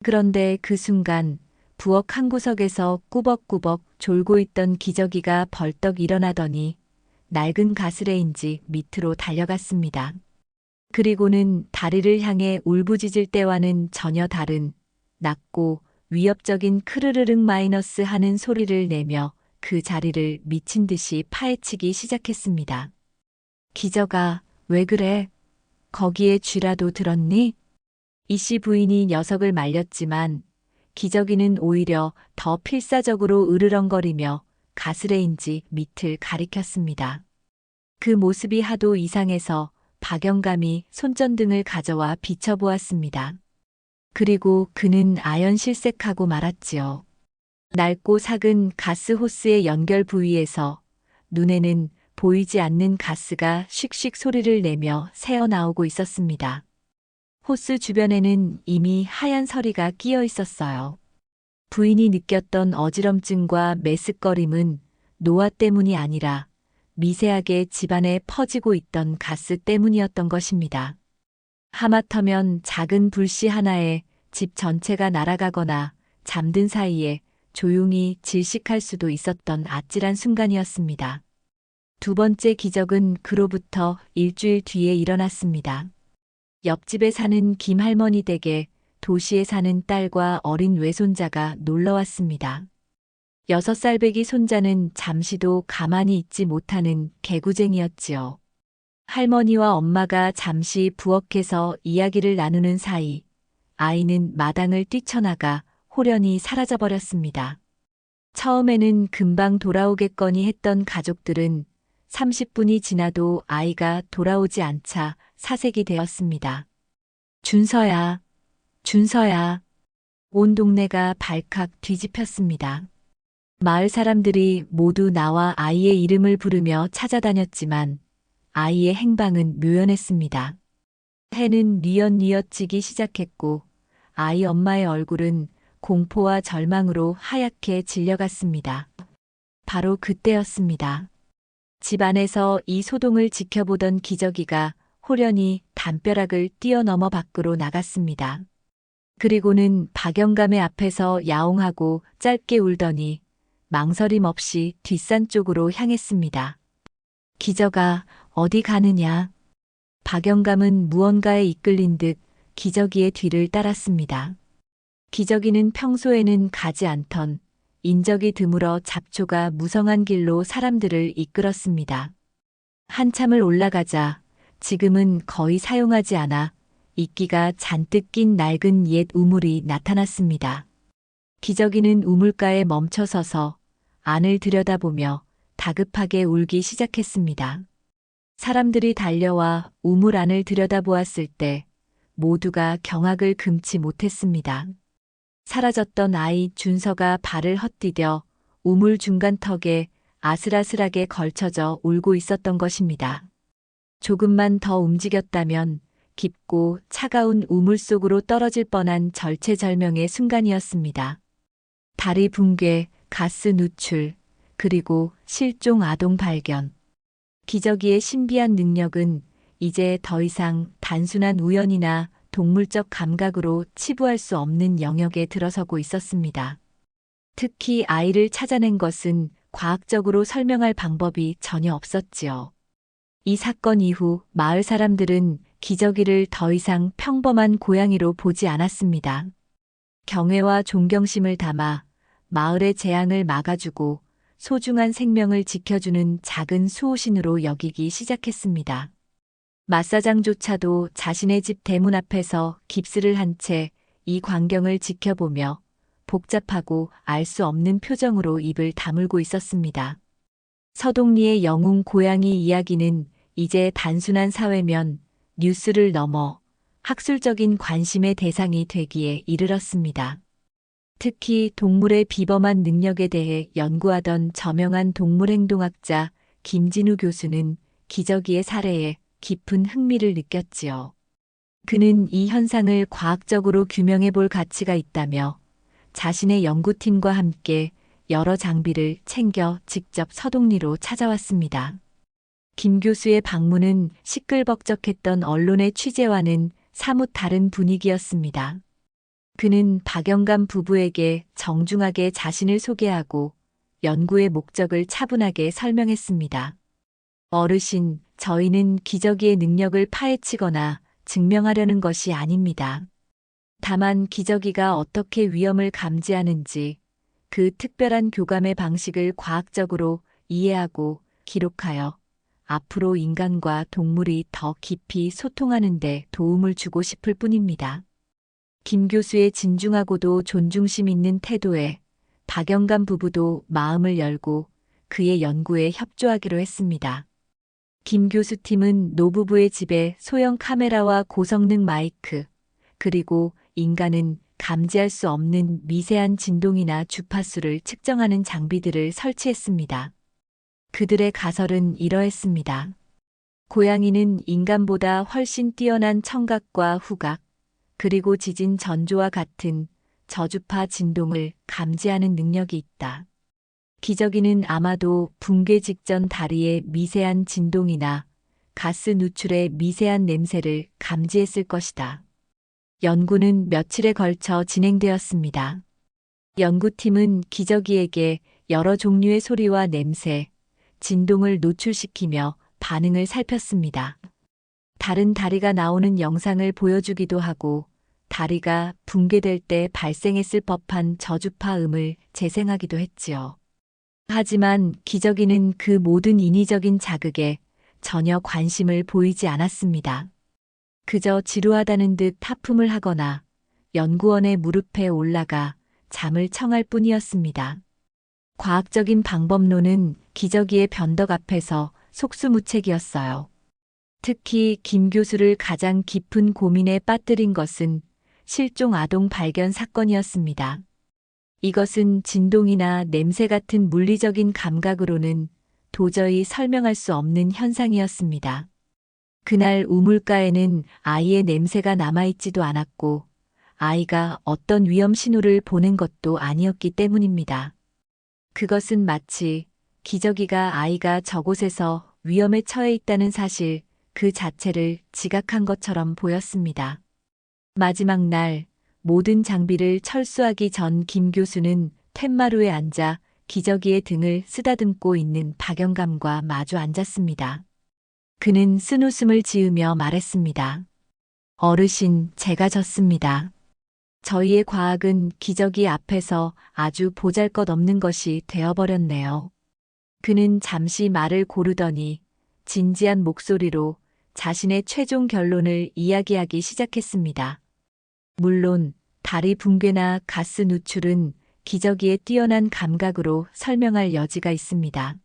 그런데 그 순간 부엌 한 구석에서 꾸벅꾸벅 졸고 있던 기저귀가 벌떡 일어나더니 낡은 가스레인지 밑으로 달려갔습니다. 그리고는 다리를 향해 울부짖을 때와는 전혀 다른 낮고 위협적인 크르르릉 마이너스 하는 소리를 내며 그 자리를 미친 듯이 파헤치기 시작했습니다. 기저가, 왜 그래? 거기에 쥐라도 들었니? 이씨 부인이 녀석을 말렸지만 기저귀는 오히려 더 필사적으로 으르렁거리며 가스레인지 밑을 가리켰습니다. 그 모습이 하도 이상해서 박영감이 손전등을 가져와 비춰보았습니다. 그리고 그는 아연실색하고 말았지요. 낡고 삭은 가스 호스의 연결 부위에서 눈에는 보이지 않는 가스가 씩씩 소리를 내며 새어나오고 있었습니다. 호스 주변에는 이미 하얀 서리가 끼어 있었어요. 부인이 느꼈던 어지럼증과 메스꺼림은 노화 때문이 아니라 미세하게 집안에 퍼지고 있던 가스 때문이었던 것입니다. 하마터면 작은 불씨 하나에 집 전체가 날아가거나 잠든 사이에 조용히 질식할 수도 있었던 아찔한 순간이었습니다. 두 번째 기적은 그로부터 일주일 뒤에 일어났습니다. 옆집에 사는 김할머니 댁에 도시에 사는 딸과 어린 외손자가 놀러왔습니다. 6살배기 손자는 잠시도 가만히 있지 못하는 개구쟁이였지요. 할머니와 엄마가 잠시 부엌에서 이야기를 나누는 사이 아이는 마당을 뛰쳐나가 호련히 사라져버렸습니다. 처음에는 금방 돌아오겠거니 했던 가족들은 30분이 지나도 아이가 돌아오지 않자 사색이 되었습니다. 준서야, 준서야. 온 동네가 발칵 뒤집혔습니다. 마을 사람들이 모두 나와 아이의 이름을 부르며 찾아다녔지만 아이의 행방은 묘연했습니다. 해는 뉘엿뉘엿 지기 시작했고 아이 엄마의 얼굴은 공포와 절망으로 하얗게 질려갔습니다. 바로 그때였습니다. 집 안에서 이 소동을 지켜보던 기저귀가 호련히 담벼락을 뛰어넘어 밖으로 나갔습니다. 그리고는 박영감의 앞에서 야옹하고 짧게 울더니 망설임 없이 뒷산 쪽으로 향했습니다. 기저가 어디 가느냐? 박영감은 무언가에 이끌린 듯 기저귀의 뒤를 따랐습니다. 기저귀는 평소에는 가지 않던 인적이 드물어 잡초가 무성한 길로 사람들을 이끌었습니다. 한참을 올라가자 지금은 거의 사용하지 않아 이끼가 잔뜩 낀 낡은 옛 우물이 나타났습니다. 기저귀는 우물가에 멈춰서서 안을 들여다보며 다급하게 울기 시작했습니다. 사람들이 달려와 우물 안을 들여다보았을 때 모두가 경악을 금치 못했습니다. 사라졌던 아이 준서가 발을 헛디뎌 우물 중간턱에 아슬아슬하게 걸쳐져 울고 있었던 것입니다. 조금만 더 움직였다면 깊고 차가운 우물 속으로 떨어질 뻔한 절체절명의 순간이었습니다. 다리 붕괴, 가스 누출, 그리고 실종 아동 발견. 기저귀의 신비한 능력은 이제 더 이상 단순한 우연이나 동물적 감각으로 치부할 수 없는 영역에 들어서고 있었습니다. 특히 아이를 찾아낸 것은 과학적으로 설명할 방법이 전혀 없었지요. 이 사건 이후 마을 사람들은 기저귀를 더 이상 평범한 고양이로 보지 않았습니다. 경애와 존경심을 담아 마을의 재앙을 막아주고 소중한 생명을 지켜주는 작은 수호신으로 여기기 시작했습니다. 마사장조차도 자신의 집 대문 앞에서 깁스를 한 채 이 광경을 지켜보며 복잡하고 알 수 없는 표정으로 입을 다물고 있었습니다. 서동리의 영웅 고양이 이야기는 이제 단순한 사회면 뉴스를 넘어 학술적인 관심의 대상이 되기에 이르렀습니다. 특히 동물의 비범한 능력에 대해 연구하던 저명한 동물행동학자 김진우 교수는 기저귀의 사례에 깊은 흥미를 느꼈지요. 그는 이 현상을 과학적으로 규명해 볼 가치가 있다며 자신의 연구팀과 함께 여러 장비를 챙겨 직접 서동리로 찾아왔습니다. 김 교수의 방문은 시끌벅적했던 언론의 취재와는 사뭇 다른 분위기였습니다. 그는 박영감 부부에게 정중하게 자신을 소개하고 연구의 목적을 차분하게 설명했습니다. 어르신, 저희는 기저귀의 능력을 파헤치거나 증명하려는 것이 아닙니다. 다만 기저귀가 어떻게 위험을 감지하는지 그 특별한 교감의 방식을 과학적으로 이해하고 기록하여 앞으로 인간과 동물이 더 깊이 소통하는 데 도움을 주고 싶을 뿐입니다. 김 교수의 진중하고도 존중심 있는 태도에 박영감 부부도 마음을 열고 그의 연구에 협조하기로 했습니다. 김 교수 팀은 노부부의 집에 소형 카메라와 고성능 마이크, 그리고 인간은 감지할 수 없는 미세한 진동이나 주파수를 측정하는 장비들을 설치했습니다. 그들의 가설은 이러했습니다. 고양이는 인간보다 훨씬 뛰어난 청각과 후각, 그리고 지진 전조와 같은 저주파 진동을 감지하는 능력이 있다. 기저귀는 아마도 붕괴 직전 다리의 미세한 진동이나 가스 누출의 미세한 냄새를 감지했을 것이다. 연구는 며칠에 걸쳐 진행되었습니다. 연구팀은 기저귀에게 여러 종류의 소리와 냄새, 진동을 노출시키며 반응을 살폈습니다. 다른 다리가 나오는 영상을 보여주기도 하고 다리가 붕괴될 때 발생했을 법한 저주파 음을 재생하기도 했지요. 하지만 기저귀는 그 모든 인위적인 자극에 전혀 관심을 보이지 않았습니다. 그저 지루하다는 듯 하품을 하거나 연구원의 무릎에 올라가 잠을 청할 뿐이었습니다. 과학적인 방법론은 기저귀의 변덕 앞에서 속수무책이었어요. 특히 김 교수를 가장 깊은 고민에 빠뜨린 것은 실종 아동 발견 사건이었습니다. 이것은 진동이나 냄새 같은 물리적인 감각으로는 도저히 설명할 수 없는 현상이었습니다. 그날 우물가에는 아이의 냄새가 남아있지도 않았고 아이가 어떤 위험 신호를 보낸 것도 아니었기 때문입니다. 그것은 마치 기저귀가 아이가 저곳에서 위험에 처해 있다는 사실 그 자체를 지각한 것처럼 보였습니다. 마지막 날 모든 장비를 철수하기 전 김 교수는 툇마루에 앉아 기저귀의 등을 쓰다듬고 있는 박영감과 마주 앉았습니다. 그는 쓴웃음을 지으며 말했습니다. 어르신, 제가 졌습니다. 저희의 과학은 기저귀 앞에서 아주 보잘것없는 것이 되어버렸네요. 그는 잠시 말을 고르더니 진지한 목소리로 자신의 최종 결론을 이야기하기 시작했습니다. 물론 다리 붕괴나 가스 누출은 기저귀의 뛰어난 감각으로 설명할 여지가 있습니다.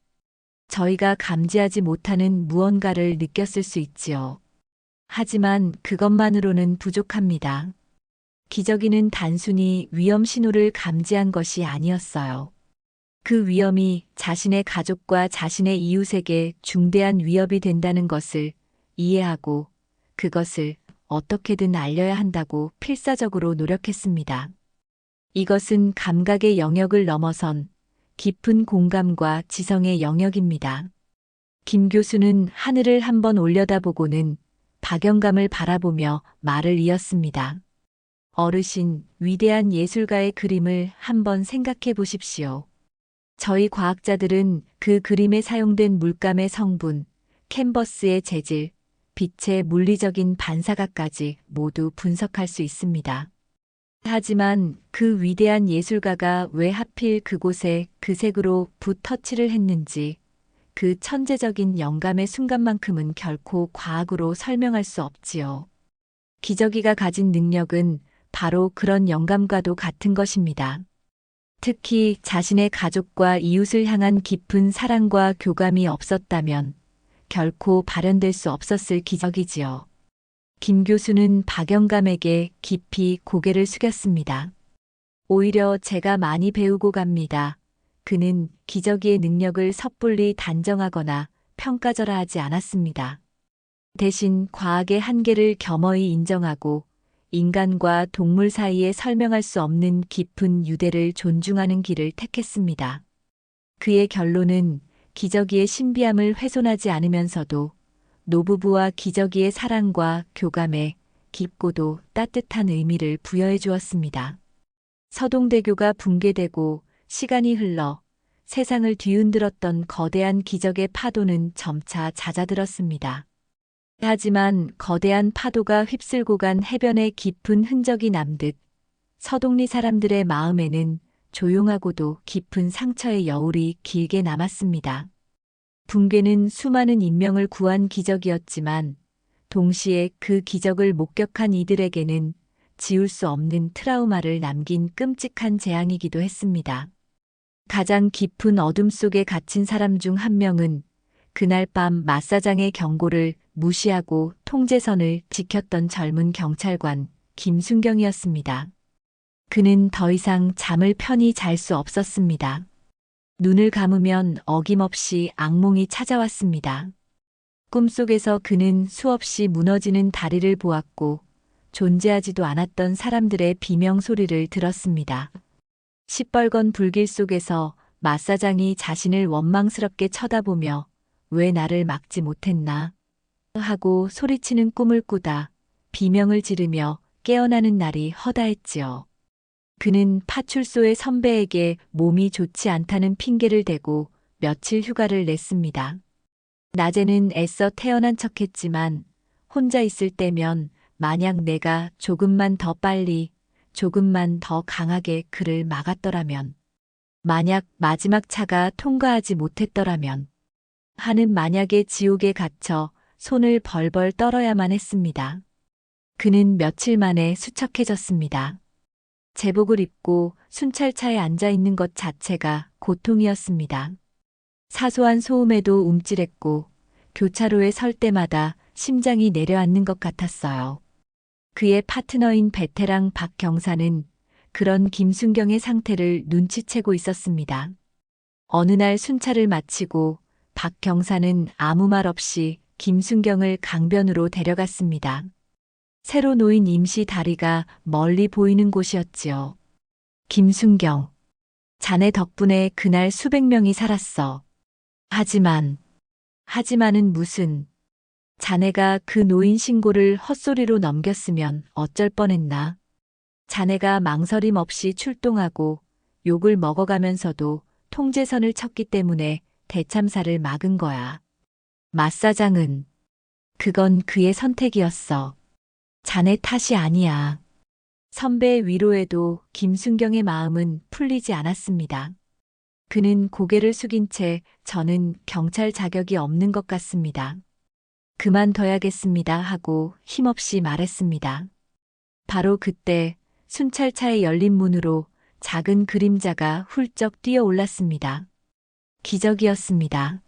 저희가 감지하지 못하는 무언가를 느꼈을 수 있지요. 하지만 그것만으로는 부족합니다. 기저귀는 단순히 위험 신호를 감지한 것이 아니었어요. 그 위험이 자신의 가족과 자신의 이웃에게 중대한 위협이 된다는 것을 이해하고 그것을 어떻게든 알려야 한다고 필사적으로 노력했습니다. 이것은 감각의 영역을 넘어선 깊은 공감과 지성의 영역입니다. 김 교수는 하늘을 한번 올려다보고는 박영감을 바라보며 말을 이었습니다. 어르신, 위대한 예술가의 그림을 한번 생각해 보십시오. 저희 과학자들은 그 그림에 사용된 물감의 성분, 캔버스의 재질, 빛의 물리적인 반사각까지 모두 분석할 수 있습니다. 하지만 그 위대한 예술가가 왜 하필 그곳에 그 색으로 붓 터치를 했는지 그 천재적인 영감의 순간만큼은 결코 과학으로 설명할 수 없지요. 기저귀가 가진 능력은 바로 그런 영감과도 같은 것입니다. 특히 자신의 가족과 이웃을 향한 깊은 사랑과 교감이 없었다면 결코 발현될 수 없었을 기적이지요. 김 교수는 박영감에게 깊이 고개를 숙였습니다. 오히려 제가 많이 배우고 갑니다. 그는 기저귀의 능력을 섣불리 단정하거나 평가절하하지 않았습니다. 대신 과학의 한계를 겸허히 인정하고 인간과 동물 사이에 설명할 수 없는 깊은 유대를 존중하는 길을 택했습니다. 그의 결론은 기저귀의 신비함을 훼손하지 않으면서도 노부부와 기저귀의 사랑과 교감에 깊고도 따뜻한 의미를 부여해 주었습니다. 서동대교가 붕괴되고 시간이 흘러 세상을 뒤흔들었던 거대한 기적의 파도는 점차 잦아들었습니다. 하지만 거대한 파도가 휩쓸고 간 해변에 깊은 흔적이 남듯 서동리 사람들의 마음에는 조용하고도 깊은 상처의 여울이 길게 남았습니다. 붕괴는 수많은 인명을 구한 기적이었지만 동시에 그 기적을 목격한 이들에게는 지울 수 없는 트라우마를 남긴 끔찍한 재앙이기도 했습니다. 가장 깊은 어둠 속에 갇힌 사람 중 한 명은 그날 밤 마사장의 경고를 무시하고 통제선을 지켰던 젊은 경찰관 김순경이었습니다. 그는 더 이상 잠을 편히 잘 수 없었습니다. 눈을 감으면 어김없이 악몽이 찾아왔습니다. 꿈속에서 그는 수없이 무너지는 다리를 보았고 존재하지도 않았던 사람들의 비명 소리를 들었습니다. 시뻘건 불길 속에서 마사장이 자신을 원망스럽게 쳐다보며 왜 나를 막지 못했나 하고 소리치는 꿈을 꾸다 비명을 지르며 깨어나는 날이 허다했지요. 그는 파출소의 선배에게 몸이 좋지 않다는 핑계를 대고 며칠 휴가를 냈습니다. 낮에는 애써 태어난 척했지만 혼자 있을 때면 만약 내가 조금만 더 빨리, 조금만 더 강하게 그를 막았더라면, 만약 마지막 차가 통과하지 못했더라면 하는 만약의 지옥에 갇혀 손을 벌벌 떨어야만 했습니다. 그는 며칠 만에 수척해졌습니다. 제복을 입고 순찰차에 앉아 있는 것 자체가 고통이었습니다. 사소한 소음에도 움찔했고 교차로에 설 때마다 심장이 내려앉는 것 같았어요. 그의 파트너인 베테랑 박 경사는 그런 김순경의 상태를 눈치채고 있었습니다. 어느 날 순찰을 마치고 박 경사는 아무 말 없이 김순경을 강변으로 데려갔습니다. 새로 놓인 임시 다리가 멀리 보이는 곳이었지요. 김순경, 자네 덕분에 그날 수백 명이 살았어. 하지만은 무슨, 자네가 그 노인 신고를 헛소리로 넘겼으면 어쩔 뻔했나. 자네가 망설임 없이 출동하고 욕을 먹어가면서도 통제선을 쳤기 때문에 대참사를 막은 거야. 마사장은, 그건 그의 선택이었어. 자네 탓이 아니야. 선배의 위로에도 김순경의 마음은 풀리지 않았습니다. 그는 고개를 숙인 채 저는 경찰 자격이 없는 것 같습니다. 그만둬야겠습니다 하고 힘없이 말했습니다. 바로 그때 순찰차의 열린 문으로 작은 그림자가 훌쩍 뛰어올랐습니다. 기적이었습니다.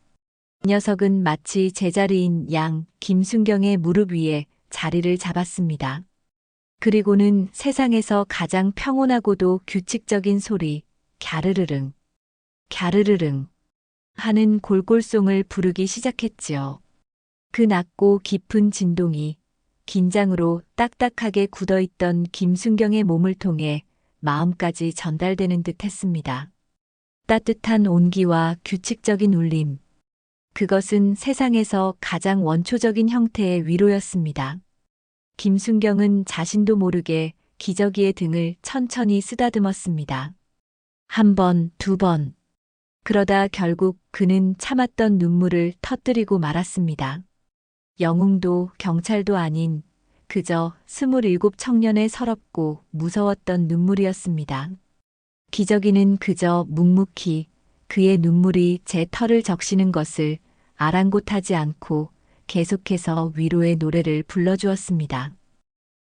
녀석은 마치 제자리인 양 김순경의 무릎 위에 자리를 잡았습니다. 그리고는 세상에서 가장 평온하고도 규칙적인 소리, 갸르르릉, 갸르르릉 하는 골골송을 부르기 시작했지요. 그 낮고 깊은 진동이 긴장으로 딱딱하게 굳어있던 김순경의 몸을 통해 마음까지 전달되는 듯 했습니다. 따뜻한 온기와 규칙적인 울림. 그것은 세상에서 가장 원초적인 형태의 위로였습니다. 김순경은 자신도 모르게 기저귀의 등을 천천히 쓰다듬었습니다. 한 번, 두 번. 그러다 결국 그는 참았던 눈물을 터뜨리고 말았습니다. 영웅도 경찰도 아닌 그저 27 청년의 서럽고 무서웠던 눈물이었습니다. 기저귀는 그저 묵묵히 그의 눈물이 제 털을 적시는 것을 아랑곳하지 않고 계속해서 위로의 노래를 불러주었습니다.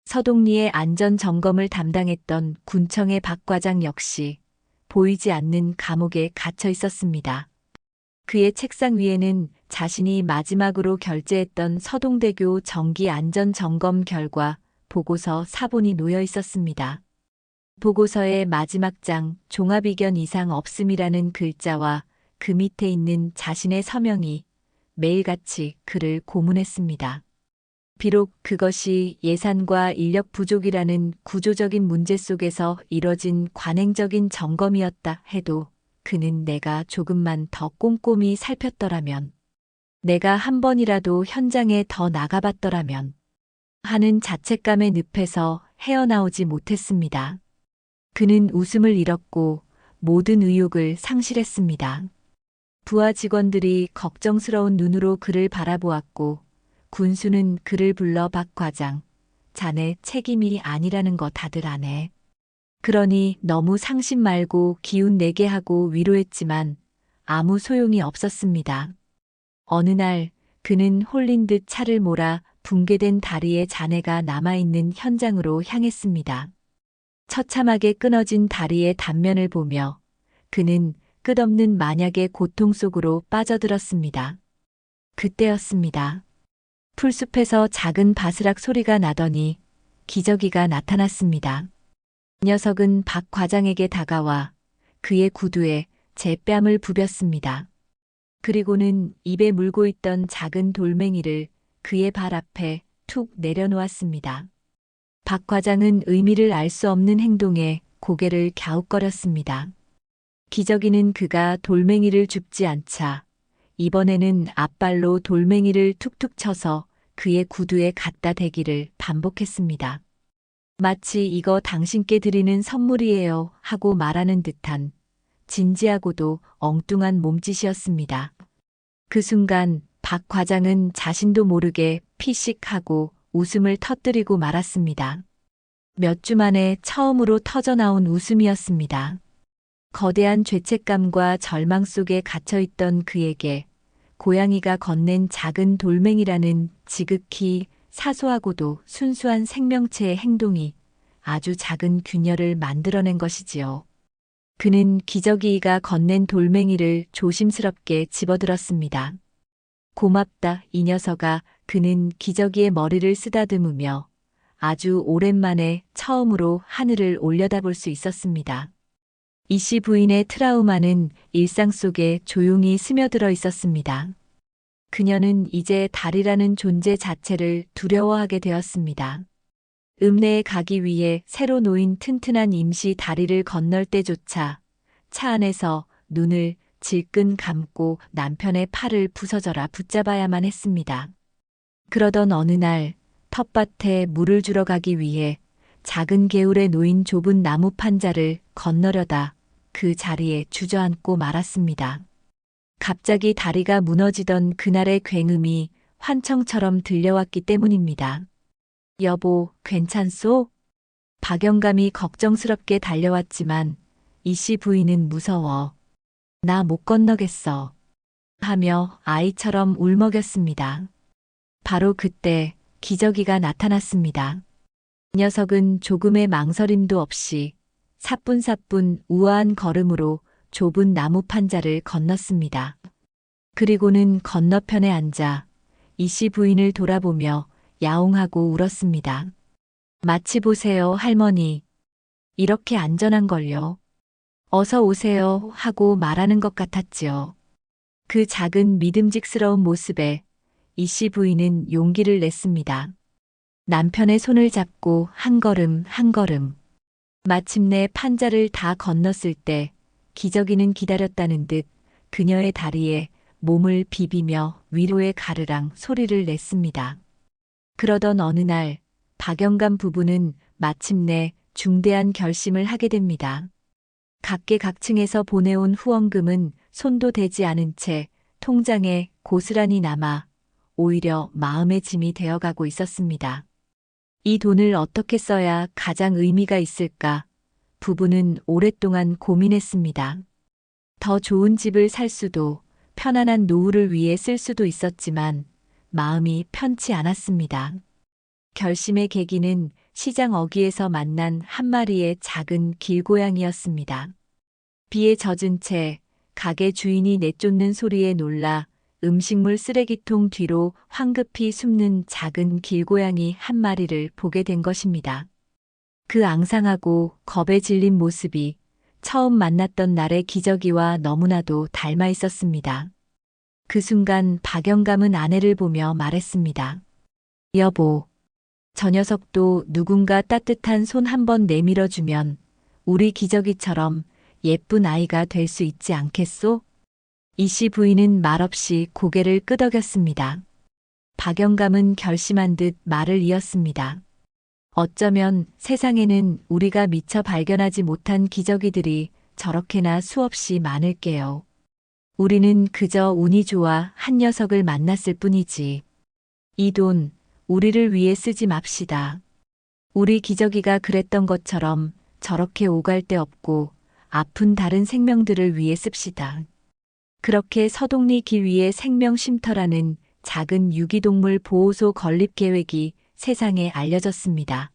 서동리의 안전 점검을 담당했던 군청의 박 과장 역시 보이지 않는 감옥에 갇혀 있었습니다. 그의 책상 위에는 자신이 마지막으로 결재했던 서동대교 정기 안전 점검 결과 보고서 사본이 놓여 있었습니다. 보고서의 마지막 장 종합이견 이상 없음이라는 글자와 그 밑에 있는 자신의 서명이 매일같이 그를 고문했습니다. 비록 그것이 예산과 인력 부족이라는 구조적인 문제 속에서 이뤄진 관행적인 점검이었다 해도 그는 내가 조금만 더 꼼꼼히 살폈더라면, 내가 한 번이라도 현장에 더 나가봤더라면 하는 자책감의 늪에서 헤어나오지 못했습니다. 그는 웃음을 잃었고 모든 의욕을 상실했습니다. 부하 직원들이 걱정스러운 눈으로 그를 바라보았고 군수는 그를 불러 박 과장, 자네 책임이 아니라는 거 다들 아네. 그러니 너무 상심 말고 기운 내게 하고 위로했지만 아무 소용이 없었습니다. 어느 날 그는 홀린 듯 차를 몰아 붕괴된 다리에 자네가 남아있는 현장으로 향했습니다. 처참하게 끊어진 다리의 단면을 보며 그는 끝없는 만약의 고통 속으로 빠져들었습니다. 그때였습니다. 풀숲에서 작은 바스락 소리가 나더니 기저귀가 나타났습니다. 녀석은 박 과장에게 다가와 그의 구두에 제 뺨을 부볐습니다. 그리고는 입에 물고 있던 작은 돌멩이를 그의 발 앞에 툭 내려놓았습니다. 박 과장은 의미를 알 수 없는 행동에 고개를 갸웃거렸습니다. 기저귀는 그가 돌멩이를 줍지 않자 이번에는 앞발로 돌멩이를 툭툭 쳐서 그의 구두에 갖다 대기를 반복했습니다. 마치 이거 당신께 드리는 선물이에요 하고 말하는 듯한 진지하고도 엉뚱한 몸짓이었습니다. 그 순간 박 과장은 자신도 모르게 피식하고 웃음을 터뜨리고 말았습니다. 몇 주 만에 처음으로 터져나온 웃음이었습니다. 거대한 죄책감과 절망 속에 갇혀있던 그에게 고양이가 건넨 작은 돌멩이라는 지극히 사소하고도 순수한 생명체의 행동이 아주 작은 균열을 만들어낸 것이지요. 그는 기저귀가 건넨 돌멩이를 조심스럽게 집어들었습니다. 고맙다, 이 녀석아. 그는 기저귀의 머리를 쓰다듬으며 아주 오랜만에 처음으로 하늘을 올려다볼 수 있었습니다. 이씨 부인의 트라우마는 일상 속에 조용히 스며들어 있었습니다. 그녀는 이제 달이라는 존재 자체를 두려워하게 되었습니다. 읍내에 가기 위해 새로 놓인 튼튼한 임시 다리를 건널 때조차 차 안에서 눈을 질끈 감고 남편의 팔을 부서져라 붙잡아야만 했습니다. 그러던 어느 날 텃밭에 물을 주러 가기 위해 작은 개울에 놓인 좁은 나무 판자를 건너려다 그 자리에 주저앉고 말았습니다. 갑자기 다리가 무너지던 그날의 굉음이 환청처럼 들려왔기 때문입니다. 여보, 괜찮소? 박영감이 걱정스럽게 달려왔지만 이씨 부인은 무서워. 나 못 건너겠어. 하며 아이처럼 울먹였습니다. 바로 그때 기저귀가 나타났습니다. 녀석은 조금의 망설임도 없이 사뿐사뿐 우아한 걸음으로 좁은 나무 판자를 건넜습니다. 그리고는 건너편에 앉아 이씨 부인을 돌아보며 야옹하고 울었습니다. 마치 보세요, 할머니. 이렇게 안전한걸요. 어서 오세요 하고 말하는 것 같았지요. 그 작은 믿음직스러운 모습에 이씨 부인은 용기를 냈습니다. 남편의 손을 잡고 한 걸음 한 걸음. 마침내 판자를 다 건넜을 때 기저귀는 기다렸다는 듯 그녀의 다리에 몸을 비비며 위로의 가르랑 소리를 냈습니다. 그러던 어느 날 박영감 부부는 마침내 중대한 결심을 하게 됩니다. 각계각층에서 보내온 후원금은 손도 대지 않은 채 통장에 고스란히 남아 오히려 마음의 짐이 되어가고 있었습니다. 이 돈을 어떻게 써야 가장 의미가 있을까? 부부는 오랫동안 고민했습니다. 더 좋은 집을 살 수도, 편안한 노후를 위해 쓸 수도 있었지만 마음이 편치 않았습니다. 결심의 계기는 시장 어귀에서 만난 한 마리의 작은 길고양이였습니다. 비에 젖은 채 가게 주인이 내쫓는 소리에 놀라 음식물 쓰레기통 뒤로 황급히 숨는 작은 길고양이 한 마리를 보게 된 것입니다. 그 앙상하고 겁에 질린 모습이 처음 만났던 날의 기저귀와 너무나도 닮아 있었습니다. 그 순간 박영감은 아내를 보며 말했습니다. 여보, 저 녀석도 누군가 따뜻한 손 한 번 내밀어주면 우리 기저귀처럼 예쁜 아이가 될 수 있지 않겠소? 이씨 부인은 말없이 고개를 끄덕였습니다. 박영감은 결심한 듯 말을 이었습니다. 어쩌면 세상에는 우리가 미처 발견하지 못한 기저귀들이 저렇게나 수없이 많을게요. 우리는 그저 운이 좋아 한 녀석을 만났을 뿐이지. 이 돈 우리를 위해 쓰지 맙시다. 우리 기저귀가 그랬던 것처럼 저렇게 오갈 데 없고 아픈 다른 생명들을 위해 씁시다. 그렇게 서동리 길 위에 생명쉼터라는 작은 유기동물 보호소 건립 계획이 세상에 알려졌습니다.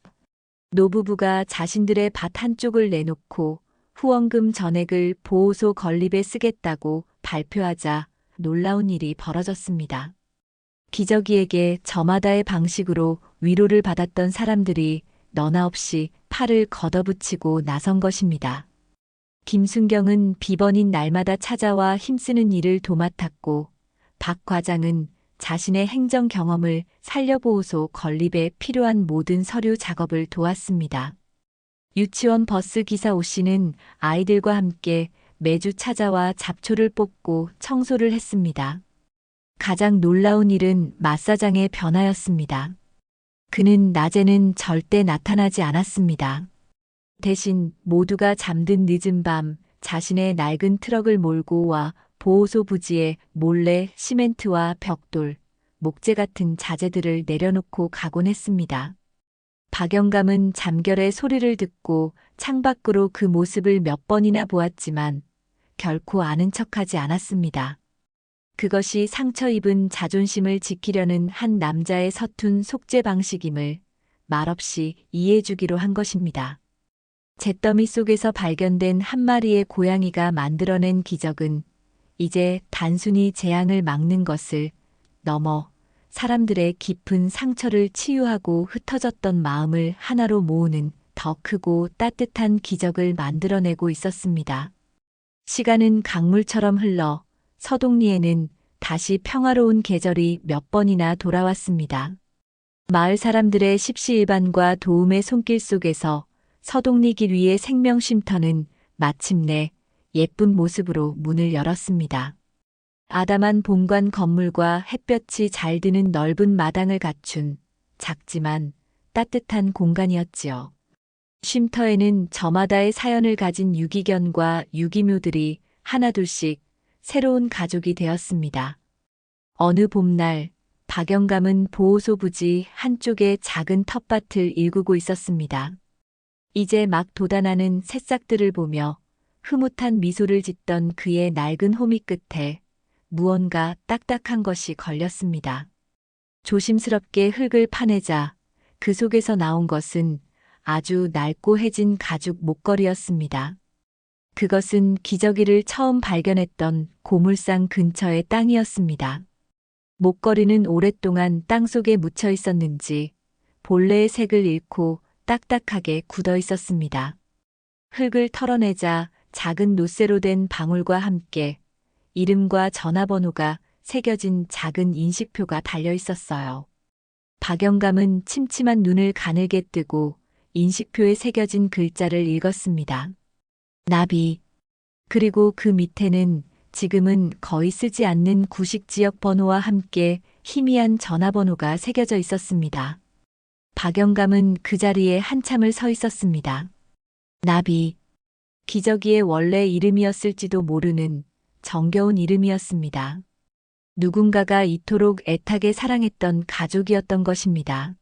노부부가 자신들의 밭 한쪽을 내놓고 후원금 전액을 보호소 건립에 쓰겠다고 발표하자 놀라운 일이 벌어졌습니다. 기저귀에게 저마다의 방식으로 위로를 받았던 사람들이 너나 없이 팔을 걷어붙이고 나선 것입니다. 김순경은 비번인 날마다 찾아와 힘쓰는 일을 도맡았고 박 과장은 자신의 행정 경험을 살려보호소 건립에 필요한 모든 서류 작업을 도왔습니다. 유치원 버스 기사 오 씨는 아이들과 함께 매주 찾아와 잡초를 뽑고 청소를 했습니다. 가장 놀라운 일은 마사장의 변화였습니다. 그는 낮에는 절대 나타나지 않았습니다. 대신 모두가 잠든 늦은 밤 자신의 낡은 트럭을 몰고 와 보호소 부지에 몰래 시멘트와 벽돌, 목재 같은 자재들을 내려놓고 가곤 했습니다. 박영감은 잠결에 소리를 듣고 창밖으로 그 모습을 몇 번이나 보았지만 결코 아는 척하지 않았습니다. 그것이 상처 입은 자존심을 지키려는 한 남자의 서툰 속죄 방식임을 말없이 이해해주기로 한 것입니다. 잿더미 속에서 발견된 한 마리의 고양이가 만들어낸 기적은 이제 단순히 재앙을 막는 것을 넘어 사람들의 깊은 상처를 치유하고 흩어졌던 마음을 하나로 모으는 더 크고 따뜻한 기적을 만들어내고 있었습니다. 시간은 강물처럼 흘러 서동리에는 다시 평화로운 계절이 몇 번이나 돌아왔습니다. 마을 사람들의 십시일반과 도움의 손길 속에서 서동리 길 위의 생명쉼터는 마침내 예쁜 모습으로 문을 열었습니다. 아담한 본관 건물과 햇볕이 잘 드는 넓은 마당을 갖춘 작지만 따뜻한 공간이었지요. 쉼터에는 저마다의 사연을 가진 유기견과 유기묘들이 하나둘씩 새로운 가족이 되었습니다. 어느 봄날 박영감은 보호소 부지 한쪽의 작은 텃밭을 일구고 있었습니다. 이제 막 돋아나는 새싹들을 보며 흐뭇한 미소를 짓던 그의 낡은 호미 끝에 무언가 딱딱한 것이 걸렸습니다. 조심스럽게 흙을 파내자 그 속에서 나온 것은 아주 낡고 해진 가죽 목걸이였습니다. 그것은 기저귀를 처음 발견했던 고물상 근처의 땅이었습니다. 목걸이는 오랫동안 땅속에 묻혀 있었는지 본래의 색을 잃고 딱딱하게 굳어 있었습니다. 흙을 털어내자 작은 노쇠로 된 방울과 함께 이름과 전화번호가 새겨진 작은 인식표가 달려 있었어요. 박영감은 침침한 눈을 가늘게 뜨고 인식표에 새겨진 글자를 읽었습니다. 나비. 그리고 그 밑에는 지금은 거의 쓰지 않는 구식 지역 번호와 함께 희미한 전화번호가 새겨져 있었습니다. 박영감은 그 자리에 한참을 서 있었습니다. 나비. 기저귀의 원래 이름이었을지도 모르는 정겨운 이름이었습니다. 누군가가 이토록 애타게 사랑했던 가족이었던 것입니다.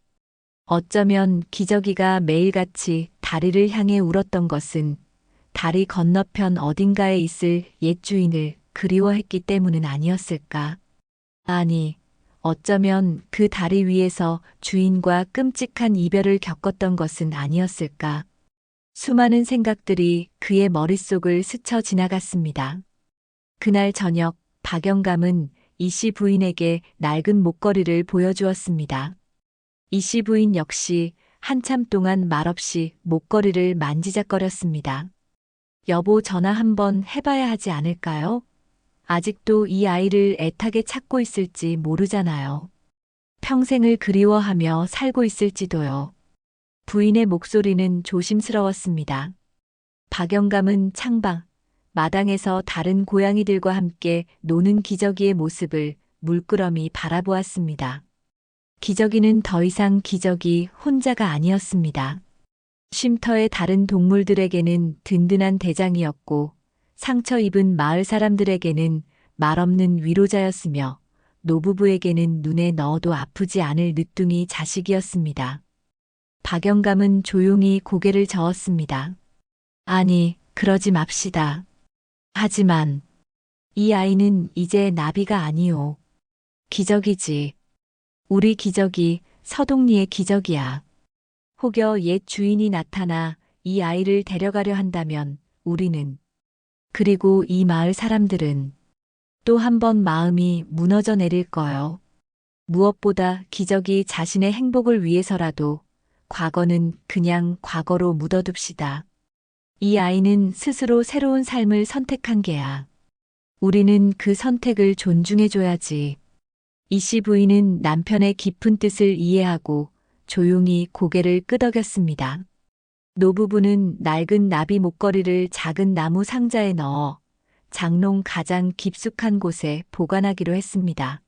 어쩌면 기저귀가 매일같이 다리를 향해 울었던 것은 다리 건너편 어딘가에 있을 옛 주인을 그리워했기 때문은 아니었을까? 아니, 어쩌면 그 다리 위에서 주인과 끔찍한 이별을 겪었던 것은 아니었을까? 수많은 생각들이 그의 머릿속을 스쳐 지나갔습니다. 그날 저녁 박영감은 이씨 부인에게 낡은 목걸이를 보여주었습니다. 이씨 부인 역시 한참 동안 말없이 목걸이를 만지작거렸습니다. 여보, 전화 한번 해봐야 하지 않을까요? 아직도 이 아이를 애타게 찾고 있을지 모르잖아요. 평생을 그리워하며 살고 있을지도요. 부인의 목소리는 조심스러웠습니다. 박영감은 창밖, 마당에서 다른 고양이들과 함께 노는 기저귀의 모습을 물끄러미 바라보았습니다. 기저귀는 더 이상 기저귀 혼자가 아니었습니다. 쉼터의 다른 동물들에게는 든든한 대장이었고 상처 입은 마을 사람들에게는 말없는 위로자였으며 노부부에게는 눈에 넣어도 아프지 않을 늦둥이 자식이었습니다. 박영감은 조용히 고개를 저었습니다. 아니, 그러지 맙시다. 하지만 이 아이는 이제 나비가 아니오. 기저귀지. 우리 기저귀, 서동리의 기저귀야. 혹여 옛 주인이 나타나 이 아이를 데려가려 한다면 우리는, 그리고 이 마을 사람들은 또 한 번 마음이 무너져 내릴 거요. 무엇보다 기저귀 자신의 행복을 위해서라도 과거는 그냥 과거로 묻어둡시다. 이 아이는 스스로 새로운 삶을 선택한 게야. 우리는 그 선택을 존중해줘야지. 이씨 부인은 남편의 깊은 뜻을 이해하고 조용히 고개를 끄덕였습니다. 노부부는 낡은 나비 목걸이를 작은 나무 상자에 넣어 장롱 가장 깊숙한 곳에 보관하기로 했습니다.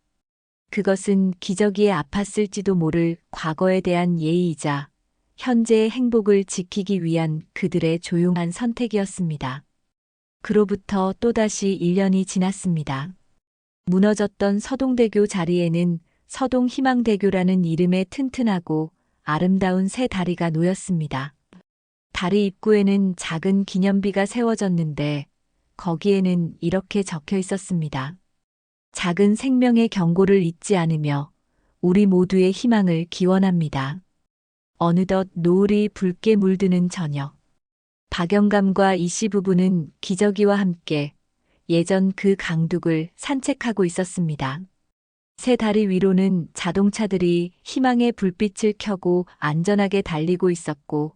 그것은 기저귀에 아팠을지도 모를 과거에 대한 예의이자 현재의 행복을 지키기 위한 그들의 조용한 선택이었습니다. 그로부터 또다시 1년이 지났습니다. 무너졌던 서동대교 자리에는 서동희망대교라는 이름의 튼튼하고 아름다운 새 다리가 놓였습니다. 다리 입구에는 작은 기념비가 세워졌는데 거기에는 이렇게 적혀 있었습니다. 작은 생명의 경고를 잊지 않으며 우리 모두의 희망을 기원합니다. 어느덧 노을이 붉게 물드는 저녁. 박영감과 이씨 부부는 기저귀와 함께 예전 그 강둑을 산책하고 있었습니다. 새 다리 위로는 자동차들이 희망의 불빛을 켜고 안전하게 달리고 있었고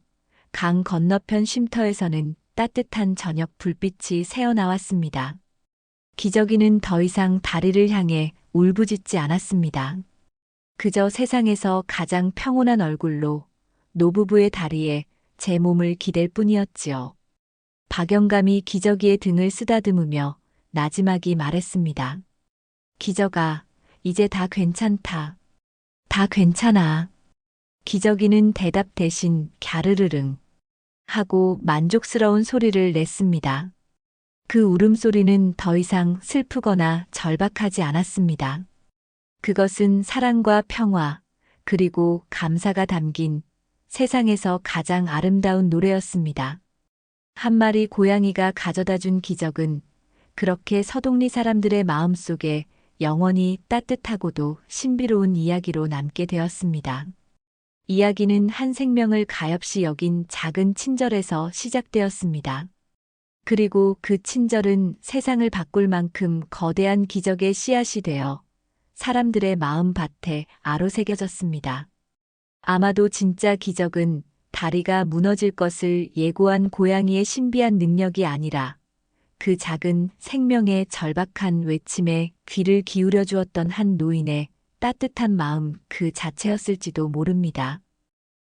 강 건너편 쉼터에서는 따뜻한 저녁 불빛이 새어나왔습니다. 기저귀는 더 이상 다리를 향해 울부짖지 않았습니다. 그저 세상에서 가장 평온한 얼굴로 노부부의 다리에 제 몸을 기댈 뿐이었지요. 박영감이 기저귀의 등을 쓰다듬으며 나지막이 말했습니다. 기저가, 이제 다 괜찮다. 다 괜찮아. 기저귀는 대답 대신 갸르르릉 하고 만족스러운 소리를 냈습니다. 그 울음소리는 더 이상 슬프거나 절박하지 않았습니다. 그것은 사랑과 평화, 그리고 감사가 담긴 세상에서 가장 아름다운 노래였습니다. 한 마리 고양이가 가져다 준 기적은 그렇게 서동리 사람들의 마음속에 영원히 따뜻하고도 신비로운 이야기로 남게 되었습니다. 이야기는 한 생명을 가엾이 여긴 작은 친절에서 시작되었습니다. 그리고 그 친절은 세상을 바꿀 만큼 거대한 기적의 씨앗이 되어 사람들의 마음밭에 아로새겨졌습니다. 아마도 진짜 기적은 다리가 무너질 것을 예고한 고양이의 신비한 능력이 아니라 그 작은 생명의 절박한 외침에 귀를 기울여 주었던 한 노인의 따뜻한 마음 그 자체였을지도 모릅니다.